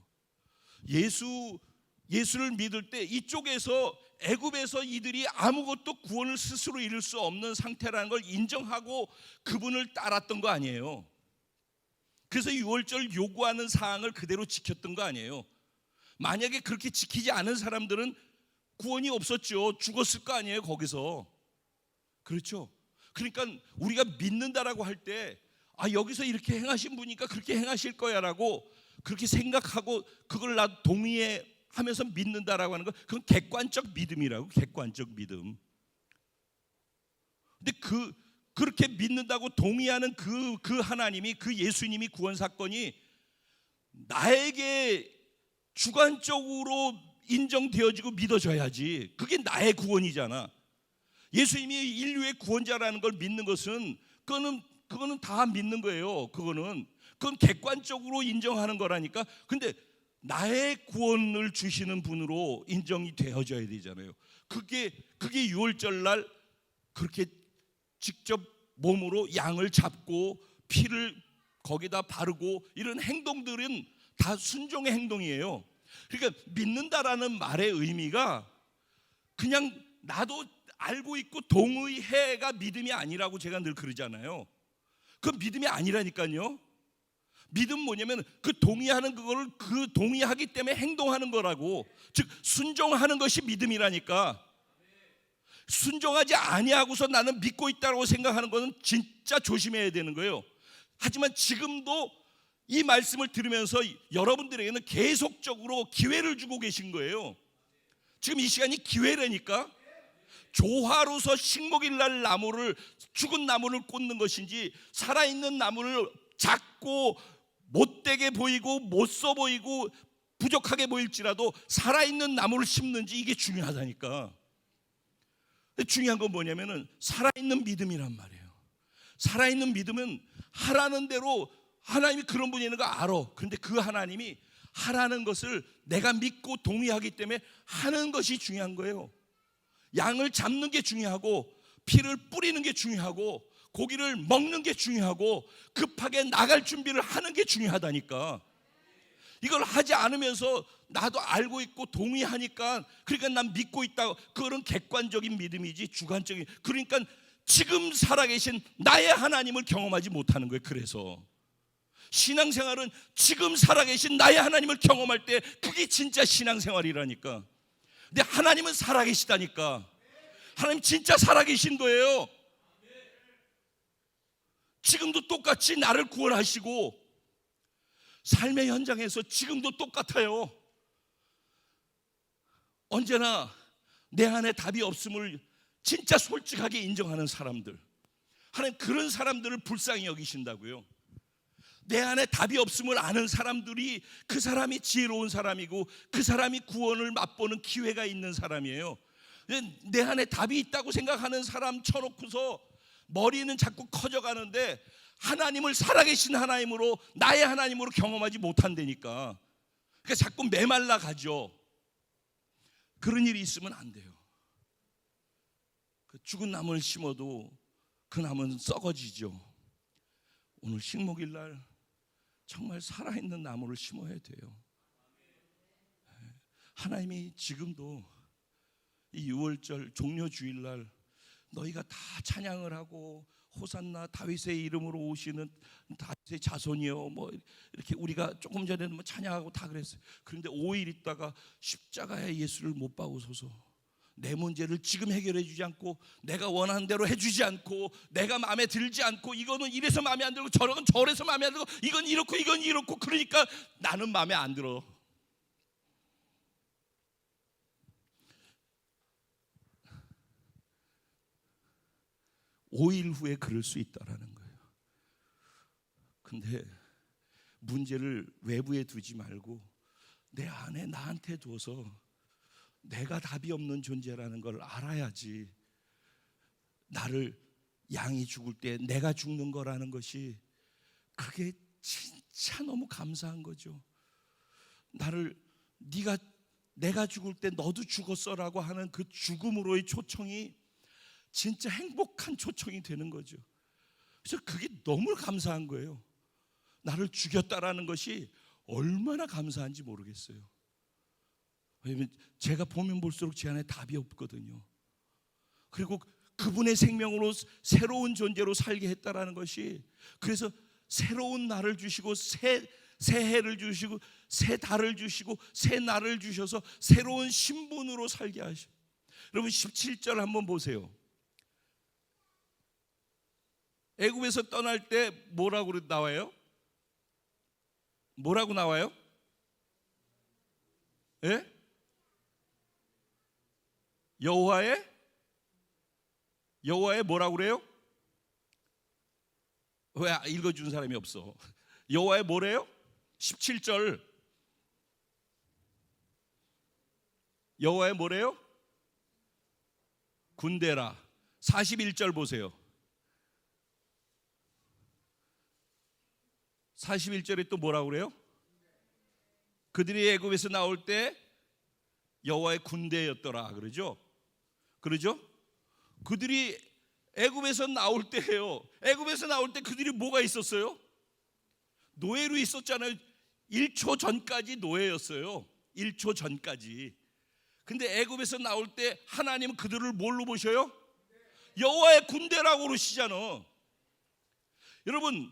예수를 믿을 때 이쪽에서, 애굽에서 이들이 아무것도 구원을 스스로 이룰 수 없는 상태라는 걸 인정하고 그분을 따랐던 거 아니에요. 그래서 유월절 요구하는 사항을 그대로 지켰던 거 아니에요. 만약에 그렇게 지키지 않은 사람들은 구원이 없었죠. 죽었을 거 아니에요, 거기서. 그렇죠? 그러니까 우리가 믿는다라고 할 때, 여기서 이렇게 행하신 분이니까 그렇게 행하실 거야 라고 그렇게 생각하고 그걸 나 동의하면서 믿는다라고 하는 건, 그건 객관적 믿음이라고. 객관적 믿음. 근데 그렇게 믿는다고 동의하는 그 하나님이, 그 예수님이 구원 사건이 나에게 주관적으로 인정되어지고 믿어져야지. 그게 나의 구원이잖아. 예수님이 인류의 구원자라는 걸 믿는 것은, 그거는 다 믿는 거예요. 그건 객관적으로 인정하는 거라니까. 근데 나의 구원을 주시는 분으로 인정이 되어져야 되잖아요. 그게 유월절 날 그렇게 직접 몸으로 양을 잡고 피를 거기다 바르고 이런 행동들은 다 순종의 행동이에요. 그러니까 믿는다라는 말의 의미가 그냥 나도 알고 있고 동의해가 믿음이 아니라고 제가 늘 그러잖아요. 그 믿음이 아니라니까요. 믿음 뭐냐면 그 동의하는 그거를 그 동의하기 때문에 행동하는 거라고. 즉 순종하는 것이 믿음이라니까. 순종하지 아니하고서 나는 믿고 있다고 생각하는 것은 진짜 조심해야 되는 거예요. 하지만 지금도 이 말씀을 들으면서 여러분들에게는 계속적으로 기회를 주고 계신 거예요. 지금 이 시간이 기회라니까. 조화로서 식목일 날 나무를, 죽은 나무를 꽂는 것인지, 살아있는 나무를 작고 못되게 보이고 못써 보이고 부족하게 보일지라도 살아있는 나무를 심는지, 이게 중요하다니까. 근데 중요한 건 뭐냐면은 살아있는 믿음이란 말이에요. 살아있는 믿음은 하라는 대로, 하나님이 그런 분이 있는 거 알아. 그런데 그 하나님이 하라는 것을 내가 믿고 동의하기 때문에 하는 것이 중요한 거예요. 양을 잡는 게 중요하고, 피를 뿌리는 게 중요하고, 고기를 먹는 게 중요하고, 급하게 나갈 준비를 하는 게 중요하다니까. 이걸 하지 않으면서 나도 알고 있고 동의하니까, 그러니까 난 믿고 있다고, 그거는 객관적인 믿음이지 주관적인. 그러니까 지금 살아계신 나의 하나님을 경험하지 못하는 거예요. 그래서 신앙생활은 지금 살아계신 나의 하나님을 경험할 때 그게 진짜 신앙생활이라니까. 근데 하나님은 살아계시다니까. 하나님 진짜 살아계신 거예요. 지금도 똑같이 나를 구원하시고 삶의 현장에서 지금도 똑같아요. 언제나 내 안에 답이 없음을 진짜 솔직하게 인정하는 사람들, 하나님 그런 사람들을 불쌍히 여기신다고요. 내 안에 답이 없음을 아는 사람들이, 그 사람이 지혜로운 사람이고 그 사람이 구원을 맛보는 기회가 있는 사람이에요. 내 안에 답이 있다고 생각하는 사람 쳐놓고서 머리는 자꾸 커져가는데 하나님을, 살아계신 하나님으로, 나의 하나님으로 경험하지 못한다니까. 그러니까 자꾸 메말라 가죠. 그런 일이 있으면 안 돼요. 그 죽은 나무를 심어도 그 나무는 썩어지죠. 오늘 식목일 날 정말 살아있는 나무를 심어야 돼요. 하나님이 지금도 이 6월절 종려주일날 너희가 다 찬양을 하고 호산나 다윗의 이름으로 오시는 다윗의 자손이요, 뭐 이렇게 우리가 조금 전에는 뭐 찬양하고 다 그랬어요. 그런데 5일 있다가 십자가에 예수를 못 박으소서, 내 문제를 지금 해결해 주지 않고, 내가 원하는 대로 해주지 않고, 내가 마음에 들지 않고, 이거는 이래서 마음에 안 들고 저런 저래서 마음에 안 들고, 이건 이렇고 이건 이렇고, 그러니까 나는 마음에 안 들어. 5일 후에 그럴 수 있다라는 거예요. 근데 문제를 외부에 두지 말고 내 안에, 나한테 둬서 내가 답이 없는 존재라는 걸 알아야지. 나를, 양이 죽을 때 내가 죽는 거라는 것이, 그게 진짜 너무 감사한 거죠. 나를, 내가 죽을 때 너도 죽었어라고 하는 그 죽음으로의 초청이 진짜 행복한 초청이 되는 거죠. 그래서 그게 너무 감사한 거예요. 나를 죽였다라는 것이 얼마나 감사한지 모르겠어요. 왜냐면 제가 보면 볼수록 제 안에 답이 없거든요. 그리고 그분의 생명으로 새로운 존재로 살게 했다라는 것이, 그래서 새로운 날을 주시고 새 해를 주시고 새 달을 주시고 새 날을 주셔서 새로운 신분으로 살게 하셔. 여러분 17절 한번 보세요. 애굽에서 떠날 때 뭐라고 나와요? 뭐라고 나와요? 예? 여호와의 뭐라고 그래요? 왜 읽어준 사람이 없어? 여호와의 뭐래요? 17절 여호와의 뭐래요? 군대라. 41절 보세요. 41절에 또 뭐라고 그래요? 그들이 애굽에서 나올 때 여호와의 군대였더라 그러죠? 그러죠? 그들이 애굽에서 나올 때예요. 애굽에서 나올 때 그들이 뭐가 있었어요? 노예로 있었잖아요. 1초 전까지 노예였어요. 1초 전까지. 근데 애굽에서 나올 때 하나님은 그들을 뭘로 보셔요? 여호와의 군대라고 그러시잖아. 여러분,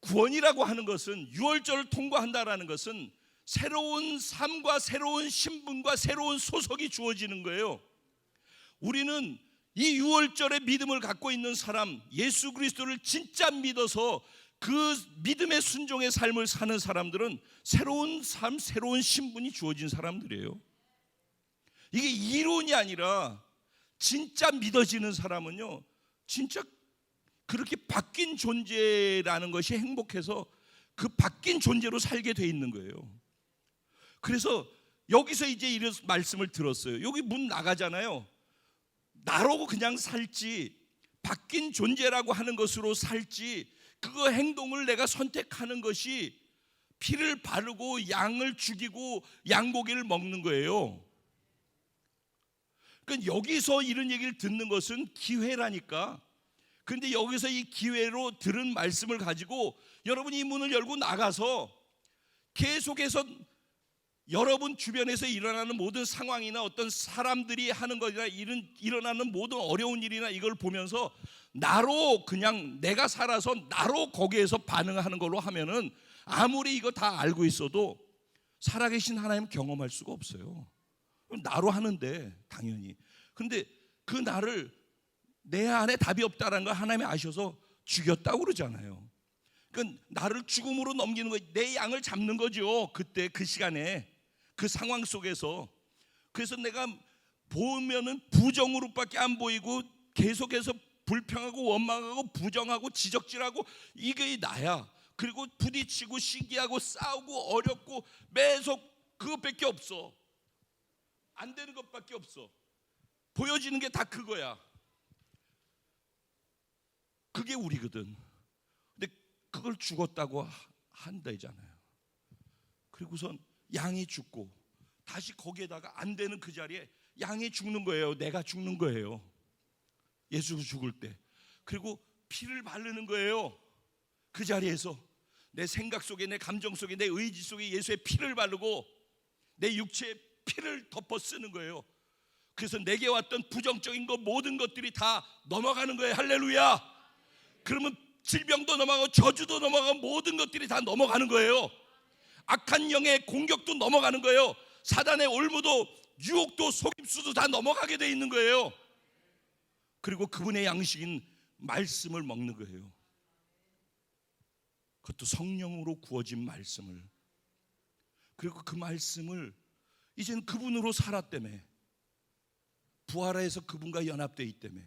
구원이라고 하는 것은, 6월절을 통과한다라는 것은 새로운 삶과 새로운 신분과 새로운 소속이 주어지는 거예요. 우리는 이 6월절의 믿음을 갖고 있는 사람, 예수 그리스도를 진짜 믿어서 그 믿음의 순종의 삶을 사는 사람들은 새로운 삶, 새로운 신분이 주어진 사람들이에요. 이게 이론이 아니라 진짜 믿어지는 사람은요, 진짜 그렇게 바뀐 존재라는 것이 행복해서 그 바뀐 존재로 살게 돼 있는 거예요. 그래서 여기서 이제 이런 말씀을 들었어요. 여기 문 나가잖아요. 나로 그냥 살지, 바뀐 존재라고 하는 것으로 살지, 그거 행동을 내가 선택하는 것이 피를 바르고 양을 죽이고 양고기를 먹는 거예요. 그러니까 여기서 이런 얘기를 듣는 것은 기회라니까. 그런데 여기서 이 기회로 들은 말씀을 가지고 여러분이 이 문을 열고 나가서 계속해서 여러분 주변에서 일어나는 모든 상황이나 어떤 사람들이 하는 것이나 일어나는 모든 어려운 일이나 이걸 보면서 나로 그냥 내가 살아서 나로 거기에서 반응하는 걸로 하면은 아무리 이거 다 알고 있어도 살아계신 하나님 경험할 수가 없어요. 나로 하는데 당연히. 근데 그 나를 내 안에 답이 없다는 걸 하나님이 아셔서 죽였다고 그러잖아요. 그러니까 나를 죽음으로 넘기는 거, 내 양을 잡는 거죠. 그때 그 시간에 그 상황 속에서. 그래서 내가 보면은 부정으로밖에 안 보이고 계속해서 불평하고 원망하고 부정하고 지적질하고 이게 나야. 그리고 부딪히고 시기하고 싸우고 어렵고 매속 그것밖에 없어. 안 되는 것밖에 없어. 보여지는 게 다 그거야. 그게 우리거든. 근데 그걸 죽었다고 한다잖아요. 그리고선 양이 죽고 다시 거기에다가 안 되는 그 자리에 양이 죽는 거예요. 내가 죽는 거예요. 예수 죽을 때. 그리고 피를 바르는 거예요. 그 자리에서 내 생각 속에, 내 감정 속에, 내 의지 속에 예수의 피를 바르고 내 육체에 피를 덮어 쓰는 거예요. 그래서 내게 왔던 부정적인 것 모든 것들이 다 넘어가는 거예요. 할렐루야. 그러면 질병도 넘어가고 저주도 넘어가고 모든 것들이 다 넘어가는 거예요. 악한 영의 공격도 넘어가는 거예요. 사단의 올무도 유혹도 속임수도 다 넘어가게 돼 있는 거예요. 그리고 그분의 양식인 말씀을 먹는 거예요. 그것도 성령으로 구워진 말씀을. 그리고 그 말씀을 이제는 그분으로 살았다며, 부활해서 그분과 연합되어 있다며.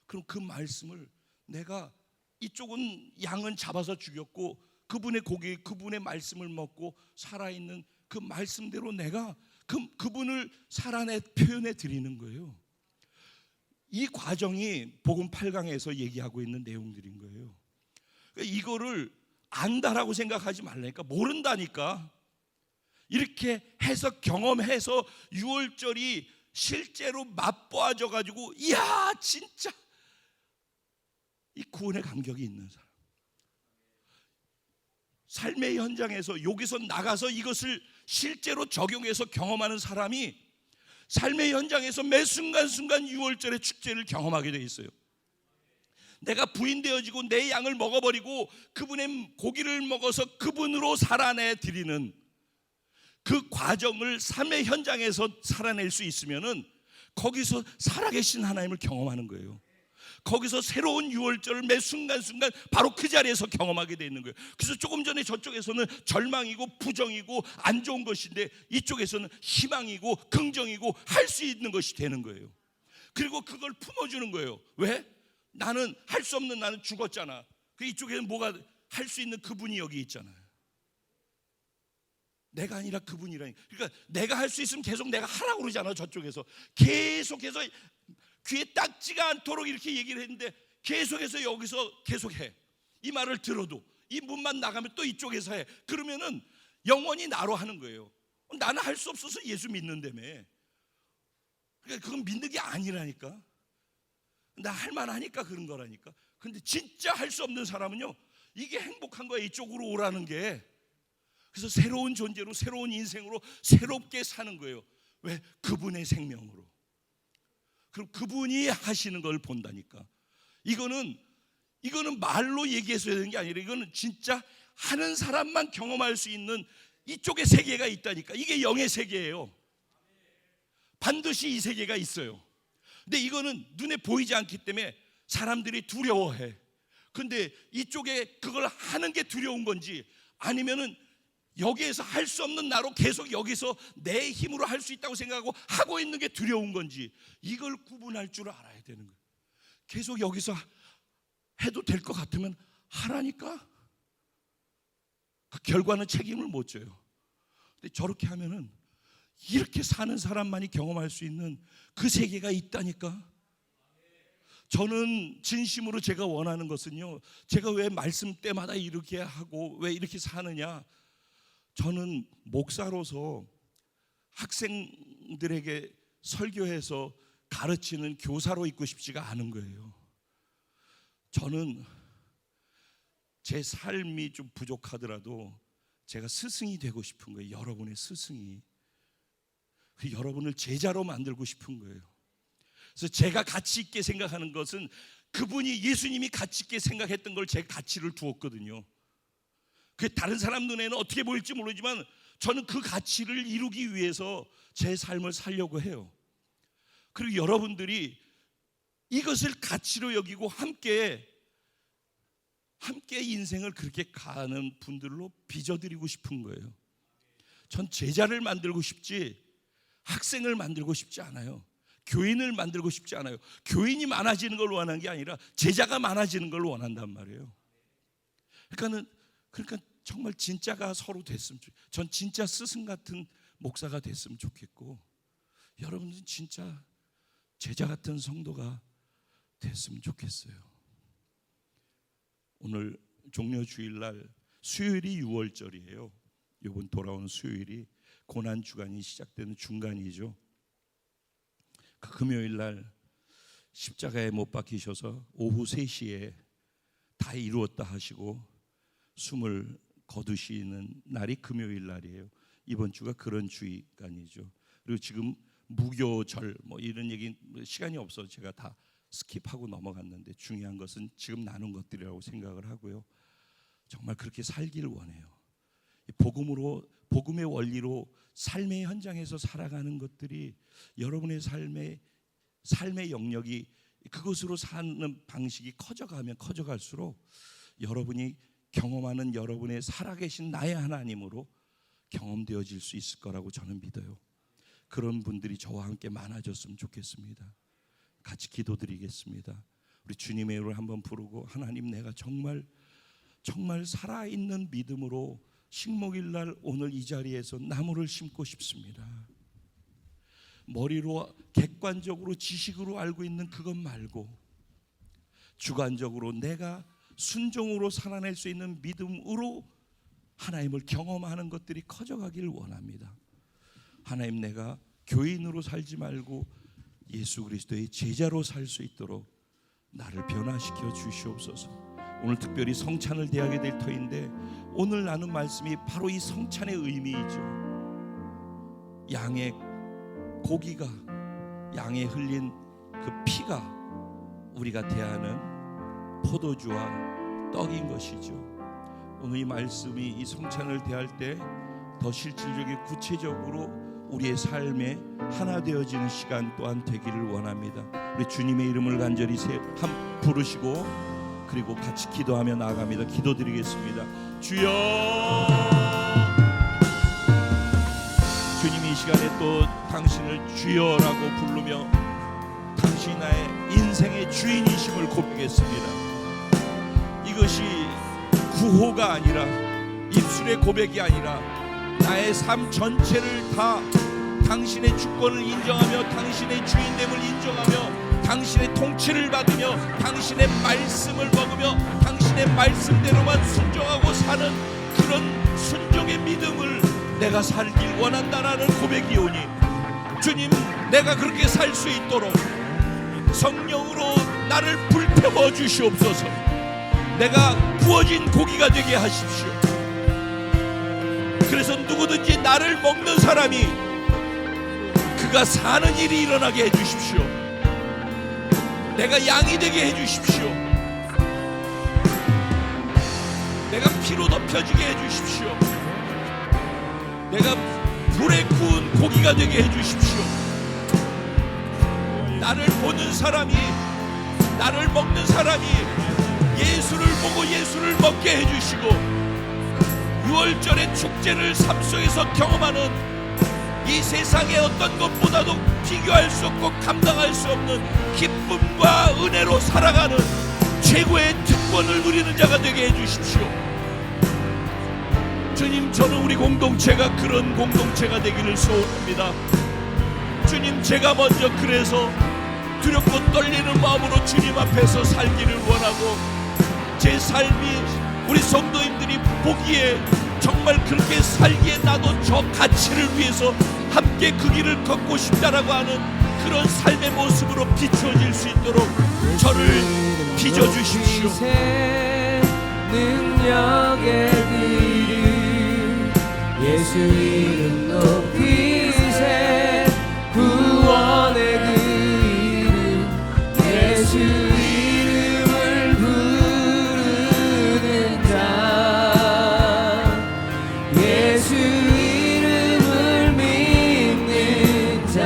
그럼 그 말씀을 내가 이쪽은 양은 잡아서 죽였고 그분의 고기, 그분의 말씀을 먹고 살아있는 그 말씀대로 내가 그분을 살아내 표현해 드리는 거예요. 이 과정이 복음 8강에서 얘기하고 있는 내용들인 거예요. 그러니까 이거를 안다라고 생각하지 말라니까. 모른다니까. 이렇게 해서 경험해서 6월절이 실제로 맛보아져 가지고 이야 진짜 이 구원의 감격이 있는 사람, 삶의 현장에서 여기서 나가서 이것을 실제로 적용해서 경험하는 사람이 삶의 현장에서 매 순간순간 6월절의 축제를 경험하게 돼 있어요. 내가 부인되어지고 내 양을 먹어버리고 그분의 고기를 먹어서 그분으로 살아내 드리는 그 과정을 삶의 현장에서 살아낼 수 있으면은 거기서 살아계신 하나님을 경험하는 거예요. 거기서 새로운 6월절을 매 순간순간 바로 그 자리에서 경험하게 되어 있는 거예요. 그래서 조금 전에 저쪽에서는 절망이고 부정이고 안 좋은 것인데 이쪽에서는 희망이고 긍정이고 할 수 있는 것이 되는 거예요. 그리고 그걸 품어주는 거예요. 왜? 나는 할 수 없는 나는 죽었잖아. 그 이쪽에는 뭐가 할 수 있는 그분이 여기 있잖아요. 내가 아니라 그분이라니. 그러니까 내가 할 수 있으면 계속 내가 하라고 그러잖아. 저쪽에서 계속해서 귀에 딱지가 않도록 이렇게 얘기를 했는데 계속해서 여기서 계속해. 이 말을 들어도 이 문만 나가면 또 이쪽에서 해. 그러면은 영원히 나로 하는 거예요. 나는 할 수 없어서 예수 믿는다며. 그러니까 그건 믿는 게 아니라니까. 나 할 만하니까 그런 거라니까. 근데 진짜 할 수 없는 사람은요, 이게 행복한 거야. 이쪽으로 오라는 게. 그래서 새로운 존재로, 새로운 인생으로 새롭게 사는 거예요. 왜? 그분의 생명으로. 그럼 그분이 하시는 걸 본다니까. 이거는 말로 얘기해서 되는 게 아니라 이거는 진짜 하는 사람만 경험할 수 있는 이쪽의 세계가 있다니까. 이게 영의 세계예요. 반드시 이 세계가 있어요. 근데 이거는 눈에 보이지 않기 때문에 사람들이 두려워해. 근데 이쪽에 그걸 하는 게 두려운 건지 아니면은 여기에서 할 수 없는 나로 계속 여기서 내 힘으로 할 수 있다고 생각하고 하고 있는 게 두려운 건지 이걸 구분할 줄 알아야 되는 거예요. 계속 여기서 해도 될 것 같으면 하라니까. 그 결과는 책임을 못 져요. 근데 저렇게 하면은 이렇게 사는 사람만이 경험할 수 있는 그 세계가 있다니까. 저는 진심으로 제가 원하는 것은요, 제가 왜 말씀 때마다 이렇게 하고 왜 이렇게 사느냐, 저는 목사로서 학생들에게 설교해서 가르치는 교사로 있고 싶지가 않은 거예요. 저는 제 삶이 좀 부족하더라도 제가 스승이 되고 싶은 거예요. 여러분의 스승이. 여러분을 제자로 만들고 싶은 거예요. 그래서 제가 가치 있게 생각하는 것은 그분이, 예수님이 가치 있게 생각했던 걸 제가 가치를 두었거든요. 그 다른 사람 눈에는 어떻게 보일지 모르지만 저는 그 가치를 이루기 위해서 제 삶을 살려고 해요. 그리고 여러분들이 이것을 가치로 여기고 함께 인생을 그렇게 가는 분들로 빚어드리고 싶은 거예요. 전 제자를 만들고 싶지 학생을 만들고 싶지 않아요. 교인을 만들고 싶지 않아요. 교인이 많아지는 걸 원하는 게 아니라 제자가 많아지는 걸 원한단 말이에요. 그러니까 정말 진짜가 서로 됐으면 좋겠어요. 전 진짜 스승 같은 목사가 됐으면 좋겠고, 여러분들은 진짜 제자 같은 성도가 됐으면 좋겠어요. 오늘 종려주일날 수요일이 6월절이에요. 이번 돌아오는 수요일이 고난주간이 시작되는 중간이죠. 그 금요일날 십자가에 못 박히셔서 오후 3시에 다 이루었다 하시고 숨을 거두시는 날이 금요일 날이에요. 이번 주가 그런 주간이죠. 그리고 지금 무교절 뭐 이런 얘기 시간이 없어서 제가 다 스킵하고 넘어갔는데, 중요한 것은 지금 나눈 것들이라고 생각을 하고요. 정말 그렇게 살기를 원해요. 복음의 원리로 삶의 현장에서 살아가는 것들이 여러분의 삶의 영역이, 그것으로 사는 방식이 커져가면 커져갈수록 여러분이 경험하는 여러분의 살아계신 나의 하나님으로 경험되어질 수 있을 거라고 저는 믿어요. 그런 분들이 저와 함께 많아졌으면 좋겠습니다. 같이 기도드리겠습니다. 우리 주님의 이름을 한번 부르고, 하나님, 내가 정말 살아있는 믿음으로 식목일날 오늘 이 자리에서 나무를 심고 싶습니다. 머리로 객관적으로 지식으로 알고 있는 그것 말고 주관적으로 내가 순종으로 살아낼 수 있는 믿음으로 하나님을 경험하는 것들이 커져가길 원합니다. 하나님, 내가 교인으로 살지 말고 예수 그리스도의 제자로 살 수 있도록 나를 변화시켜 주시옵소서. 오늘 특별히 성찬을 대하게 될 터인데, 오늘 나눈 말씀이 바로 이 성찬의 의미이죠. 양의 고기가, 양의 흘린 그 피가 우리가 대하는 포도주와 떡인 것이죠. 오늘 이 말씀이 이 성찬을 대할 때 더 실질적이고 구체적으로 우리의 삶에 하나 되어지는 시간 또한 되기를 원합니다. 우리 주님의 이름을 간절히 한 부르시고 그리고 같이 기도하며 나아갑니다. 기도드리겠습니다. 주여, 주님이 이 시간에 또 당신을 주여라고 부르며 당신이 나의 인생의 주인이심을 고백했습니다. 이것이 구호가 아니라, 입술의 고백이 아니라 나의 삶 전체를 다 당신의 주권을 인정하며 당신의 주인됨을 인정하며 당신의 통치를 받으며 당신의 말씀을 먹으며 당신의 말씀대로만 순종하고 사는 그런 순종의 믿음을 내가 살길 원한다라는 고백이오니, 주님, 내가 그렇게 살 수 있도록 성령으로 나를 불태워 주시옵소서. 내가 구워진 고기가 되게 하십시오. 그래서 누구든지 나를 먹는 사람이 그가 사는 일이 일어나게 해주십시오. 내가 양이 되게 해주십시오. 내가 피로 덮여지게 해주십시오. 내가 불에 구운 고기가 되게 해주십시오. 나를 보는 사람이, 나를 먹는 사람이 예수를 보고 예수를 먹게 해주시고 6월절의 축제를 삶 속에서 경험하는 이 세상의 어떤 것보다도 비교할 수 없고 감당할 수 없는 기쁨과 은혜로 살아가는 최고의 특권을 누리는 자가 되게 해주십시오. 주님, 저는 우리 공동체가 그런 공동체가 되기를 소원합니다. 주님, 제가 먼저 그래서 두렵고 떨리는 마음으로 주님 앞에서 살기를 원하고, 제 삶이 우리 성도님들이 보기에 정말 그렇게 살기에 나도 저 가치를 위해서 함께 그 길을 걷고 싶다라고 하는 그런 삶의 모습으로 비춰질 수 있도록 저를 빚어주십시오. 능력의 그 이름, 예수 이름 높이세. 구원의 그 이름, 예수 이름을 부르는 자, 예수 이름을 믿는 자,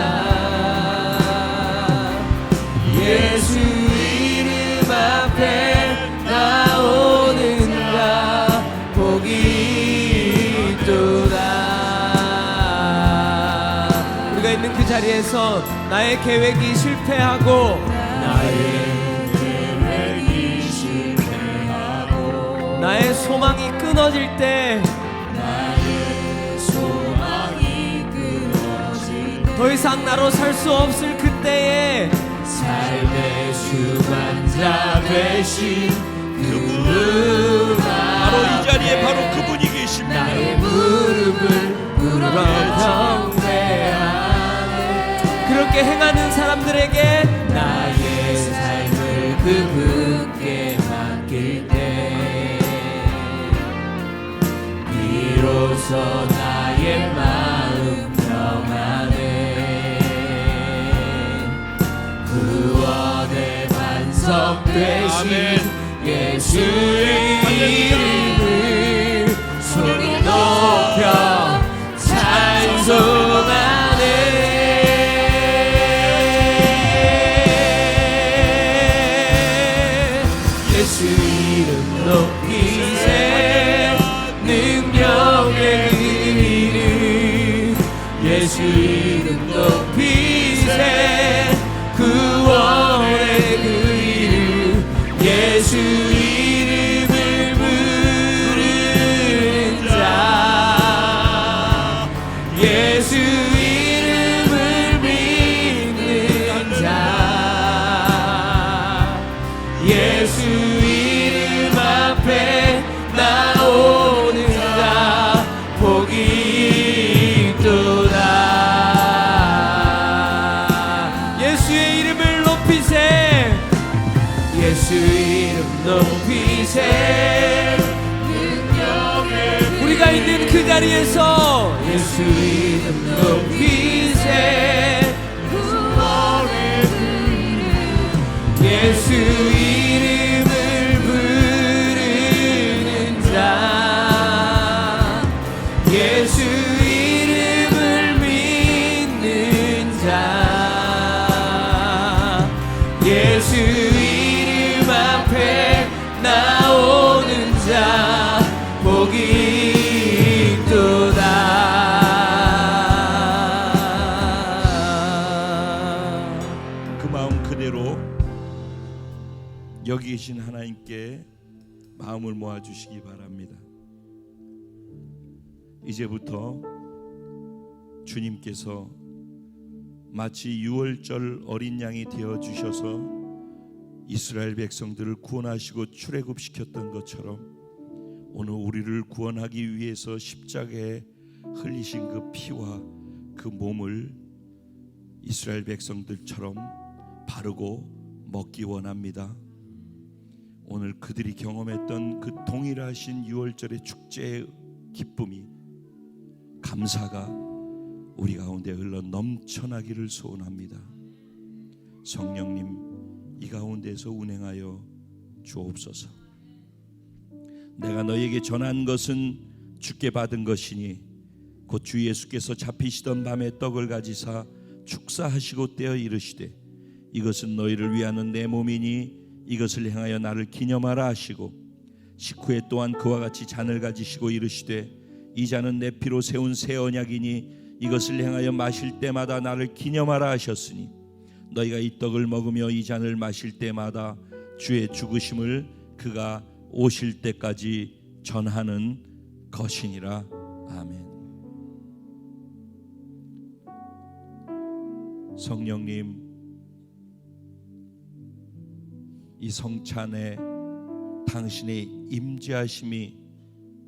예수 이름 앞에 나오는 자 복이 있도다. 우리가 있는 그 자리에서 나의 계획이 실패하고, 나의 소망이 끊어질 때, 더 이상 나로 살 수 없을 그때에 삶의 주관자 되신 그분, 바로 이 자리에 바로 그분이 계십니다. 나의 무릎을 꿇어 경배하네. 그렇게 행하는 사람들에게 나의 삶을 그분께 맡길 때 비로소 나의 마음 평안해. 구원의 반석 되신 예수의 이름을 소리 높여 찬송하네. 예수 이름 높이세. 능력의 그 이름, 예수 이름 높이세. 구원의 그 이름, 예수 이름을 부르는 자, 예수 이름을 믿는 자, 예수 이름 앞에 나오는 자 복이 있도다. 예수의 이름을 높이세. 예수 이름 높이세. 우리가 있는 그 자리에서 예수 이름 높이세. 예수 이름을 부르는 자, 예수 이름을 믿는 자, 예수 이름 앞에 나오는 자 복이 있도다. 그 마음 그대로 여기 계신 하나님께 마음을 모아주시기 바랍니다. 이제부터 주님께서 마치 6월절 어린 양이 되어 주셔서 이스라엘 백성들을 구원하시고 출애굽시켰던 것처럼 오늘 우리를 구원하기 위해서 십자가에 흘리신 그 피와 그 몸을 이스라엘 백성들처럼 바르고 먹기 원합니다. 오늘 그들이 경험했던 그 동일하신 6월절의 축제의 기쁨이, 감사가 우리 가운데 흘러 넘쳐나기를 소원합니다. 성령님, 이 가운데서 운행하여 주옵소서. 내가 너에게 전한 것은 주께 받은 것이니 곧 주 예수께서 잡히시던 밤에 떡을 가지사 축사하시고 떼어 이르시되 이것은 너희를 위하는 내 몸이니 이것을 행하여 나를 기념하라 하시고 식후에 또한 그와 같이 잔을 가지시고 이르시되 이 잔은 내 피로 세운 새 언약이니 이것을 행하여 마실 때마다 나를 기념하라 하셨으니 너희가 이 떡을 먹으며 이 잔을 마실 때마다 주의 죽으심을 그가 오실 때까지 전하는 것이니라. 아멘. 성령님, 이 성찬에 당신의 임재하심이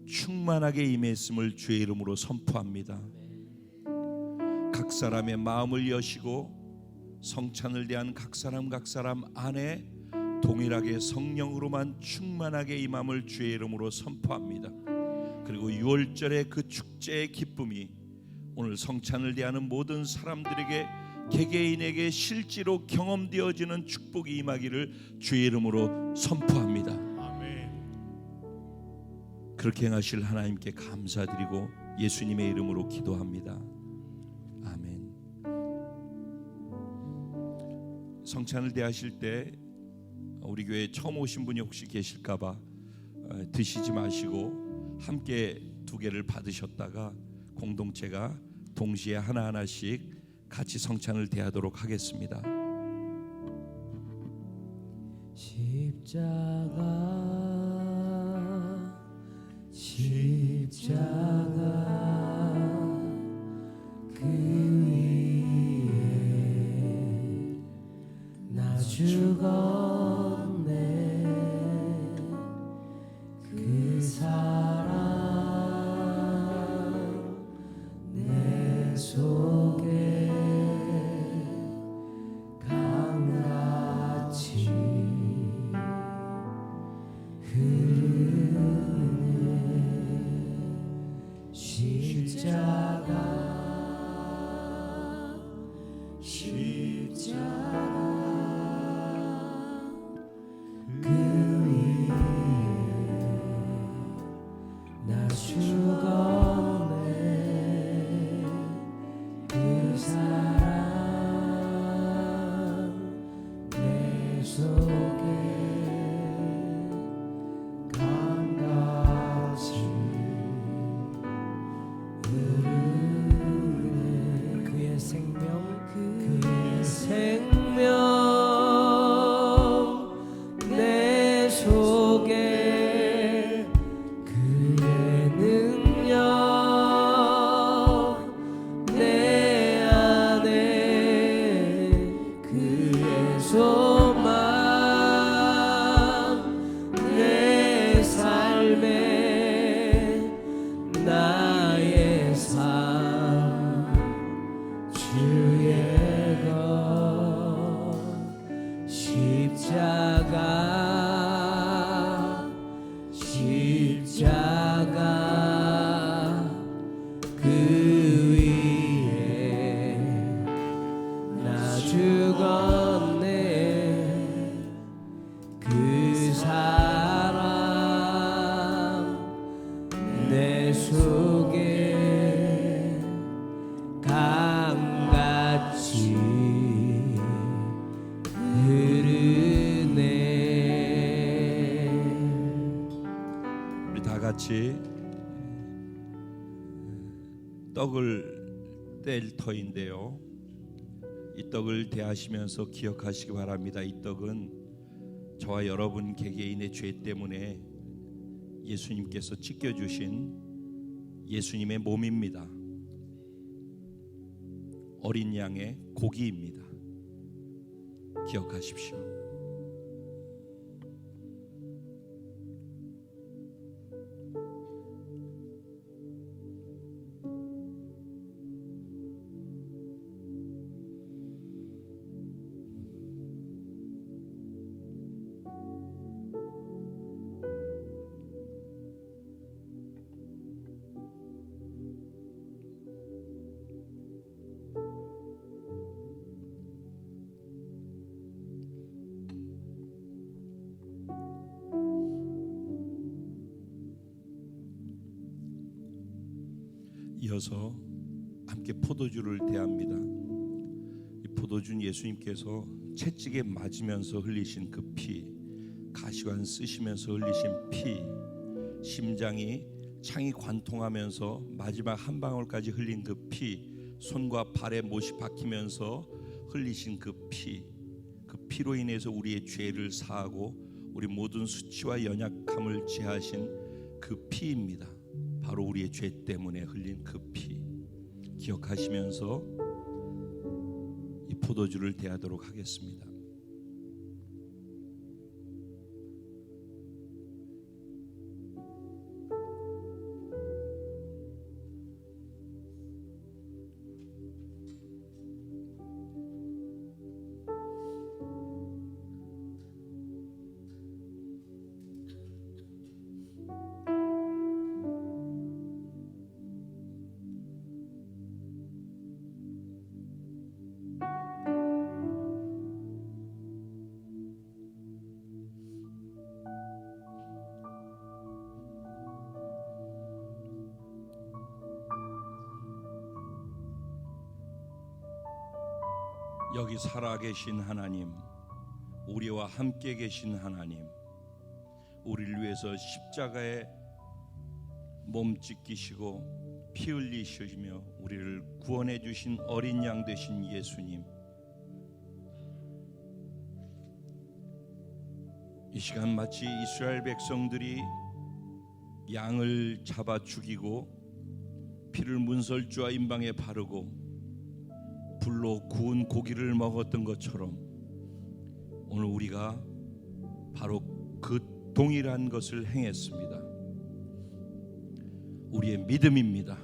충만하게 임했음을 주의 이름으로 선포합니다. 각 사람의 마음을 여시고 성찬을 대한 각 사람 안에 동일하게 성령으로만 충만하게 임함을 주의 이름으로 선포합니다. 그리고 6월절의 그 축제의 기쁨이 오늘 성찬을 대하는 모든 사람들에게 개개인에게 실제로 경험되어지는 축복이 임하기를 주의 이름으로 선포합니다. 아멘. 그렇게 행하실 하나님께 감사드리고 예수님의 이름으로 기도합니다. 아멘. 성찬을 대하실 때 우리 교회에 처음 오신 분이 혹시 계실까봐 드시지 마시고 함께 두 개를 받으셨다가 공동체가 동시에 하나하나씩 같이 성찬을 대하도록 하겠습니다. 십자가 그 위에 나 죽었네. 그 사랑 내 속에 강같이 흐르네. 십자가 그 위에 나 죽었네. 그 사랑 내 속에 강같이 흐르네. 그의 생명 내 속에 그의 능력 내 안에 그의 소망 내 삶에 나의 삶 주의 것 십자가 그 위에 나 죽었네. 그 사랑 내 속에 강같이 흐르네. 우리 다 같이 떡을 뗄 터인데요. 이 떡을 대하시면서 기억하시기 바랍니다. 이 떡은 저와 여러분 개개인의 죄 때문에 예수님께서 찢겨주신 예수님의 몸입니다. 어린 양의 고기입니다. 기억하십시오. 이어서 함께 포도주를 대합니다. 이 포도주는 예수님께서 채찍에 맞으면서 흘리신 그 피, 가시관 쓰시면서 흘리신 피, 심장이 창이 관통하면서 마지막 한 방울까지 흘린 그 피, 손과 발에 못이 박히면서 흘리신 그 피로 인해서 우리의 죄를 사하고 우리 모든 수치와 연약함을 제하신 그 피입니다. 바로 우리의 죄 때문에 흘린 그 피 기억하시면서 이 포도주를 대하도록 하겠습니다. 여기 살아계신 하나님, 우리와 함께 계신 하나님, 우리를 위해서 십자가에 몸 찢기시고 피 흘리시며 우리를 구원해 주신 어린 양 되신 예수님, 이 시간 마치 이스라엘 백성들이 양을 잡아 죽이고 피를 문설주와 임방에 바르고 불로 구운 고기를 먹었던 것처럼 오늘 우리가 바로 그 동일한 것을 행했습니다. 우리의 믿음입니다.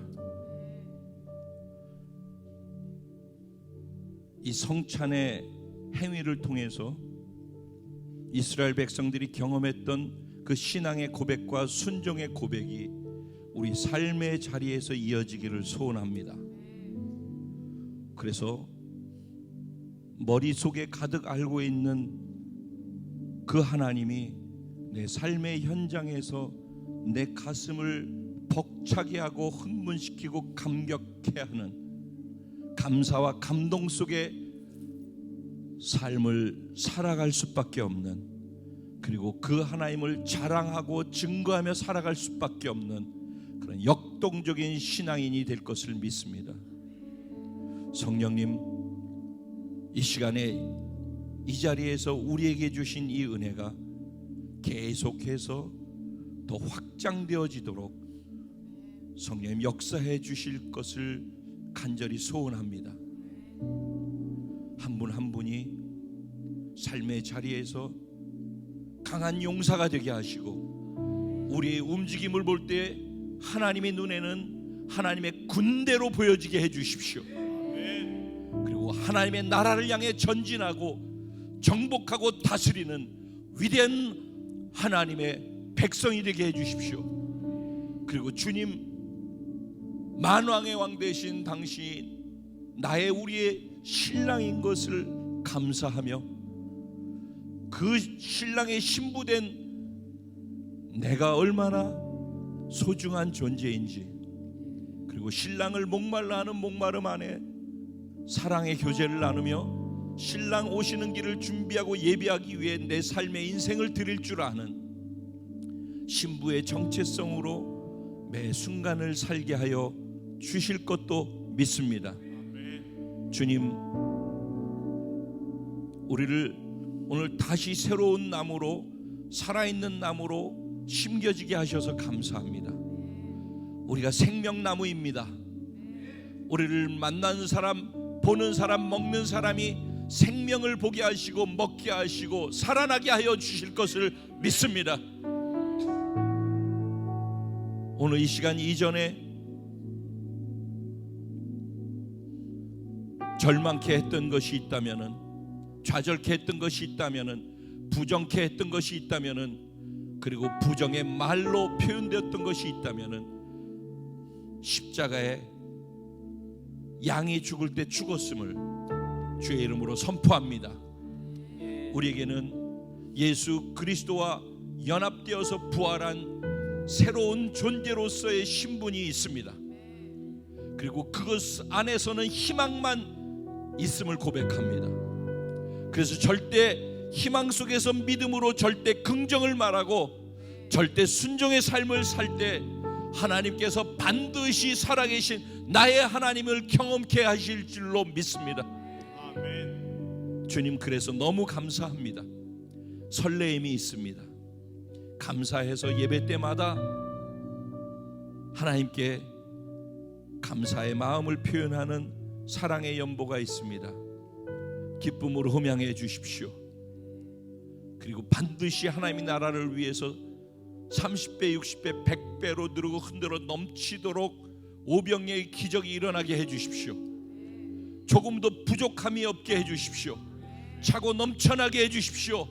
이 성찬의 행위를 통해서 이스라엘 백성들이 경험했던 그 신앙의 고백과 순종의 고백이 우리 삶의 자리에서 이어지기를 소원합니다. 그래서 머릿속에 가득 알고 있는 그 하나님이 내 삶의 현장에서 내 가슴을 벅차게 하고 흥분시키고 감격해 하는 감사와 감동 속에 삶을 살아갈 수밖에 없는, 그리고 그 하나님을 자랑하고 증거하며 살아갈 수밖에 없는 그런 역동적인 신앙인이 될 것을 믿습니다. 성령님, 이 시간에 이 자리에서 우리에게 주신 이 은혜가 계속해서 더 확장되어지도록 성령님 역사해 주실 것을 간절히 소원합니다. 한 분 한 분이 삶의 자리에서 강한 용사가 되게 하시고 우리의 움직임을 볼 때 하나님의 눈에는 하나님의 군대로 보여지게 해 주십시오. 그리고 하나님의 나라를 향해 전진하고 정복하고 다스리는 위대한 하나님의 백성이 되게 해 주십시오. 그리고 주님, 만왕의 왕 되신 당신 나의 우리의 신랑인 것을 감사하며 그 신랑의 신부된 내가 얼마나 소중한 존재인지, 그리고 신랑을 목말라 하는 목마름 안에 사랑의 교제를 나누며 신랑 오시는 길을 준비하고 예비하기 위해 내 삶의 인생을 드릴 줄 아는 신부의 정체성으로 매 순간을 살게 하여 주실 것도 믿습니다. 주님, 우리를 오늘 다시 새로운 나무로, 살아있는 나무로 심겨지게 하셔서 감사합니다. 우리가 생명나무입니다. 우리를 만나는 사람, 보는 사람, 먹는 사람이 생명을 보게 하시고 먹게 하시고 살아나게 하여 주실 것을 믿습니다. 오늘 이 시간 이전에 절망케 했던 것이 있다면은, 좌절케 했던 것이 있다면은, 부정케 했던 것이 있다면은, 그리고 부정의 말로 표현되었던 것이 있다면은 십자가에 양이 죽을 때 죽었음을 주의 이름으로 선포합니다. 우리에게는 예수 그리스도와 연합되어서 부활한 새로운 존재로서의 신분이 있습니다. 그리고 그것 안에서는 희망만 있음을 고백합니다. 그래서 절대 희망 속에서 믿음으로 절대 긍정을 말하고 절대 순종의 삶을 살 때 하나님께서 반드시 살아계신 나의 하나님을 경험케 하실 줄로 믿습니다. 아멘. 주님, 그래서 너무 감사합니다. 설레임이 있습니다. 감사해서 예배 때마다 하나님께 감사의 마음을 표현하는 사랑의 연보가 있습니다. 기쁨으로 흠양해 주십시오. 그리고 반드시 하나님의 나라를 위해서 30배, 60배, 100배로 누르고 흔들어 넘치도록 오병이의 기적이 일어나게 해 주십시오. 조금도 부족함이 없게 해 주십시오. 차고 넘쳐나게 해 주십시오.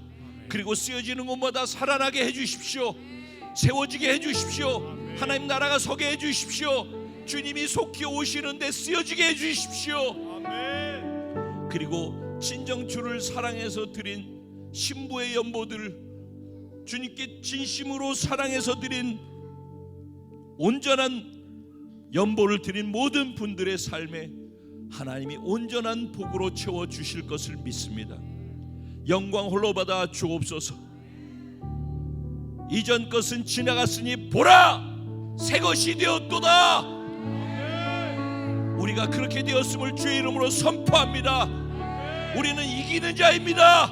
그리고 쓰여지는 곳마다 살아나게 해 주십시오. 세워지게 해 주십시오. 하나님 나라가 서게 해 주십시오. 주님이 속히 오시는데 쓰여지게 해 주십시오. 아멘. 그리고 진정 주를 사랑해서 드린 신부의 연보들, 주님께 진심으로 사랑해서 드린 온전한 연보를 드린 모든 분들의 삶에 하나님이 온전한 복으로 채워 주실 것을 믿습니다. 영광 홀로 받아 주옵소서. 이전 것은 지나갔으니 보라, 새 것이 되었도다. 우리가 그렇게 되었음을 주의 이름으로 선포합니다. 우리는 이기는 자입니다.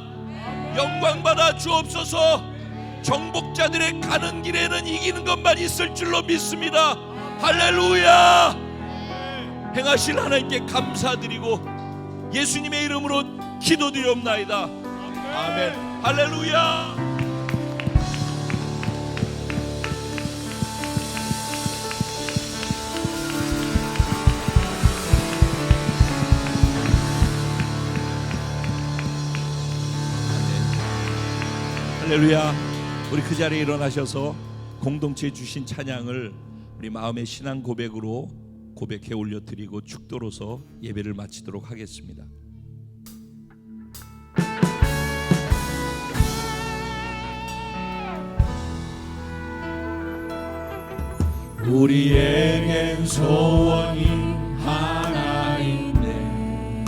영광 받아 주옵소서. 정복자들의 가는 길에는 이기는 것만 있을 줄로 믿습니다. 할렐루야. 행하신 하나님께 감사드리고 예수님의 이름으로 기도드리옵나이다. 아멘. 할렐루야. 할렐루야. 우리 그 자리에 일어나셔서 공동체에 주신 찬양을 우리 마음의 신앙 고백으로 고백해 올려드리고 축도로서 예배를 마치도록 하겠습니다. 우리에겐 소원이 하나 있네.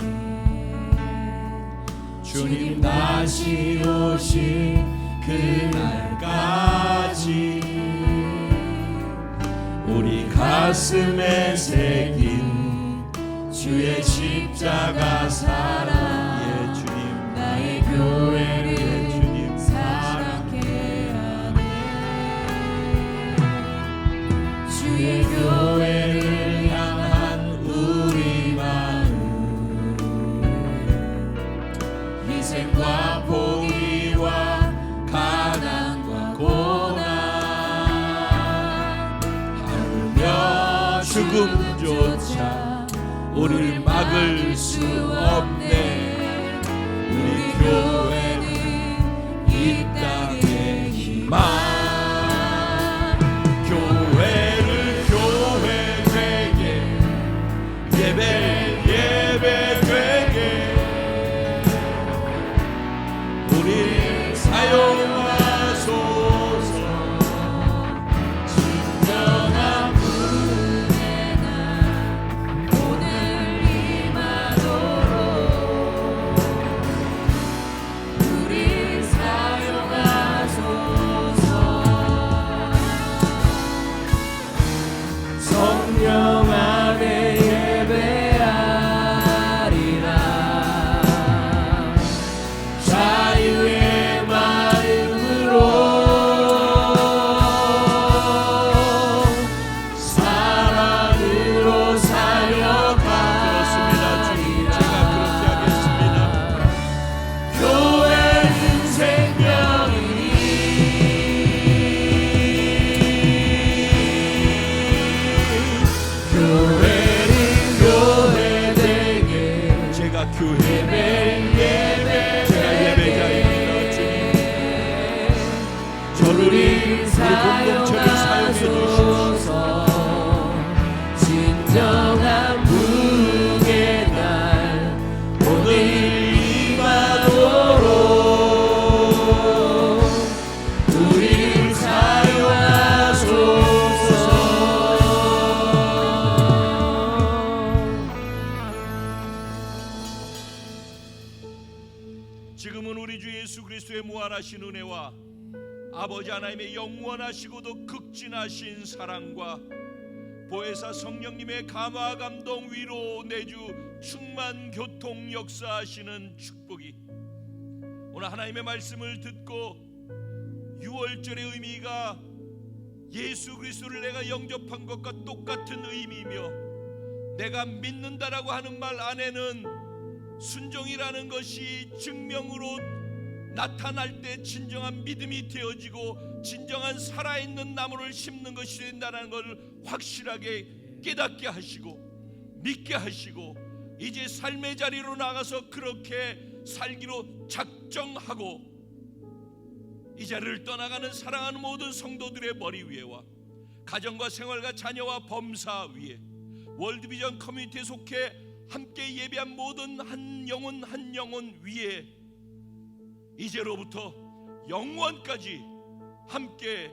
주님 다시 오실 그날까지 우리 가슴에 새긴 주의 십자가 사랑. 예, 주님. 나의 교회를 예, 주님. 사랑케 하네. 주의 교회를 향한 우리 마음, 희생과 포기와 가난과 고난, 하물며 죽음조차 우리를 막을 수 없네. 우리 교회는 이 땅의 희망. 교회를 교회 되게, 예배 되게 우리 사용하소서. 진정한 부흥의 날 오늘 임하도록 우리 사용하소서. 성령 안에 예배하리라. 자유의 마음으로 사랑으로 살려가리라. 제가 그렇게 하겠습니다. 교회는 생명이니 교회는 교회 되게. 제가 교회 제가 예배자입니다. 주님, 우리 공동체를 사용해 주십시오. 진정한 부흥의 날 오늘 임하도록 우리 사용하소서. 지금은 우리 주 예수 그리스도의 무한하신 은혜와 아버지 하나님의 영원하시고도 극진하신 사랑과 보혜사 성령님의 감화 감동 위로 내주 충만 교통 역사하시는 축복이 오늘 하나님의 말씀을 듣고 6월절의 의미가 예수 그리스도를 내가 영접한 것과 똑같은 의미이며 내가 믿는다라고 하는 말 안에는 순종이라는 것이 증명으로 나타날 때 진정한 믿음이 되어지고 진정한 살아있는 나무를 심는 것이 된다는 것을 확실하게 깨닫게 하시고 믿게 하시고 이제 삶의 자리로 나가서 그렇게 살기로 작정하고 이 자리를 떠나가는 사랑하는 모든 성도들의 머리 위에와 가정과 생활과 자녀와 범사 위에 월드비전 커뮤니티에 속해 함께 예배한 모든 한 영혼 위에 이제로부터 영원까지 함께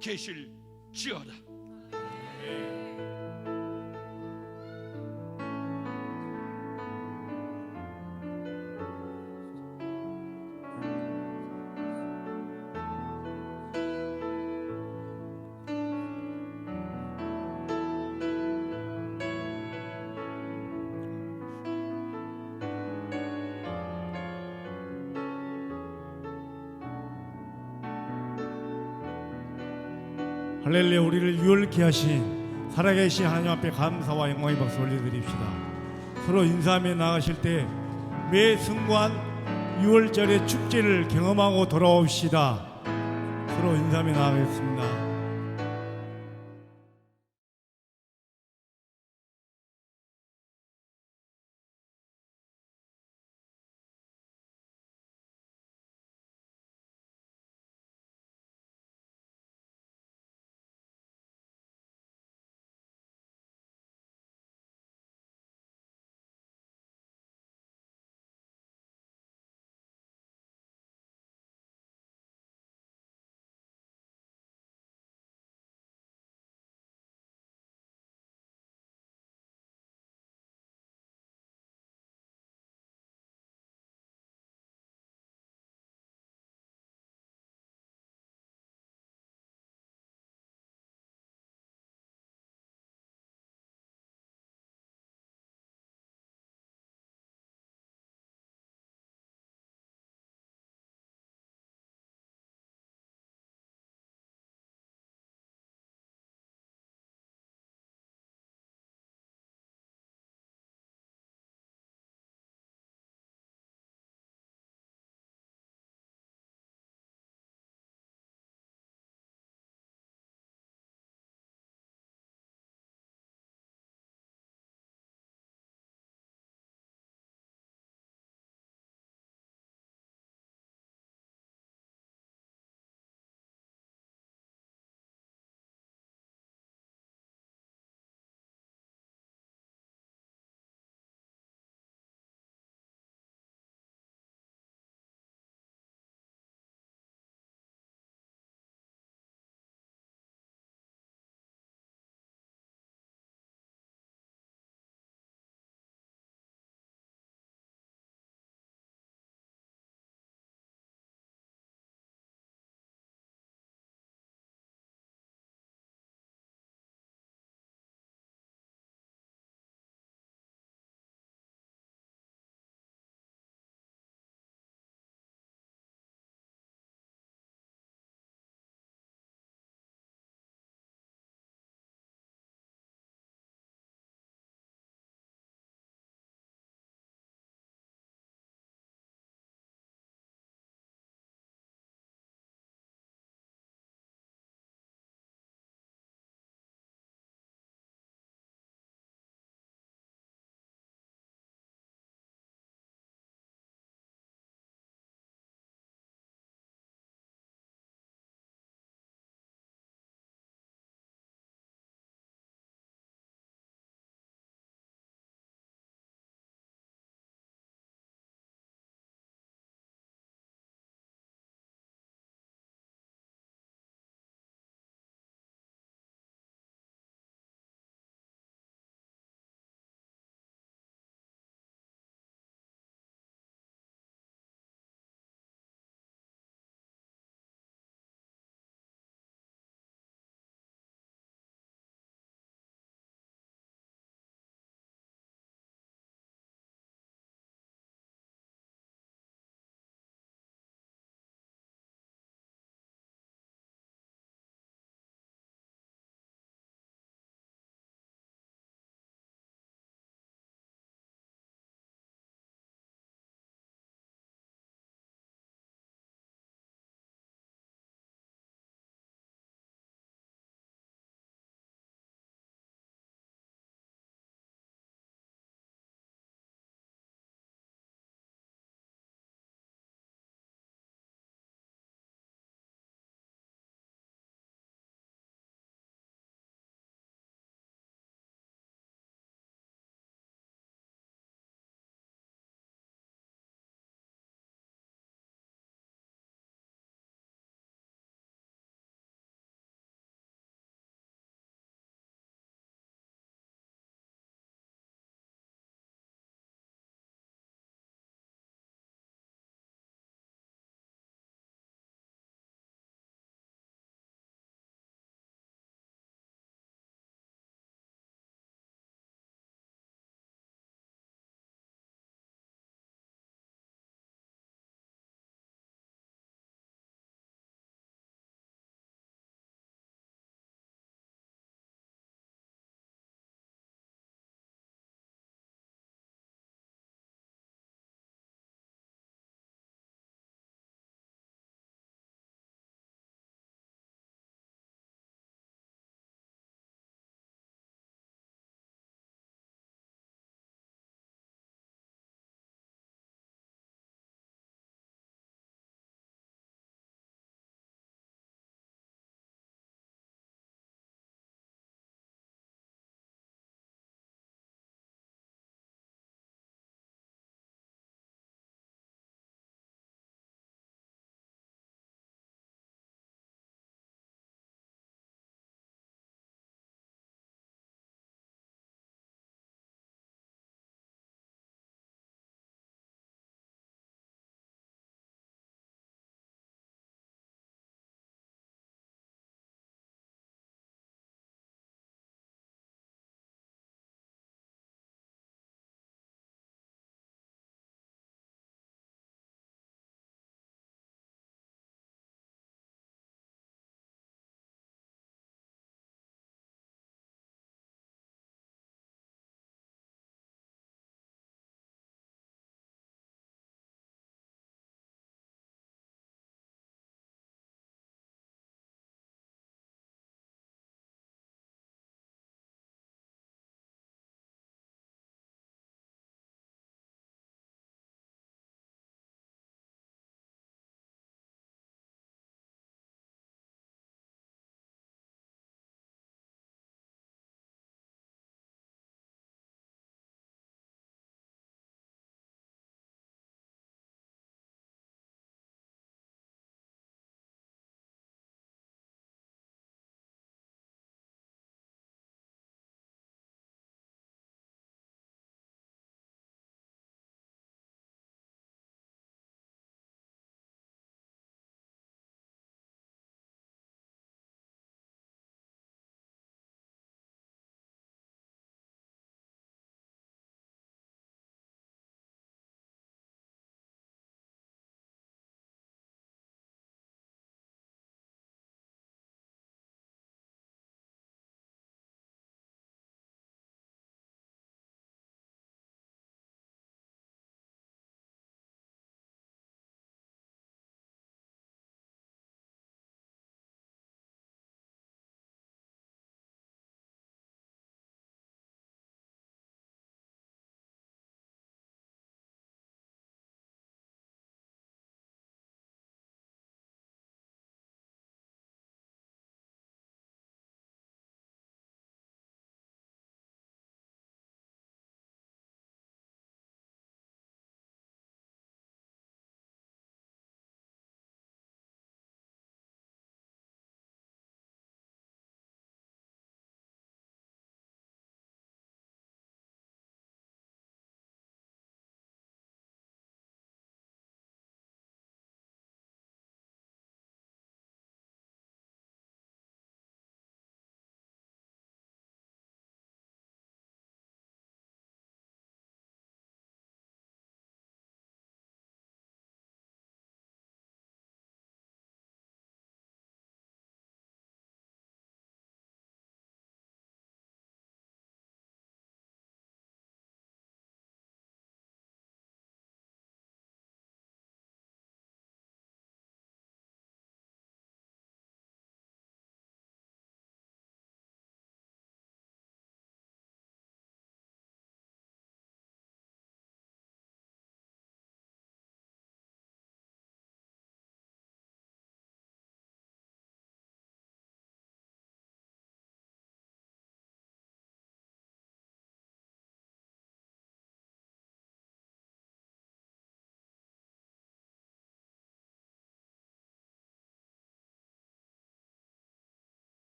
계실지어다. 할렐루야. 우리를 유월케 하신 살아계신 하나님 앞에 감사와 영광의 박수 올려드립시다. 서로 인사하며 나가실 때 매 순간 6월절의 축제를 경험하고 돌아옵시다. 서로 인사하며 나가겠습니다.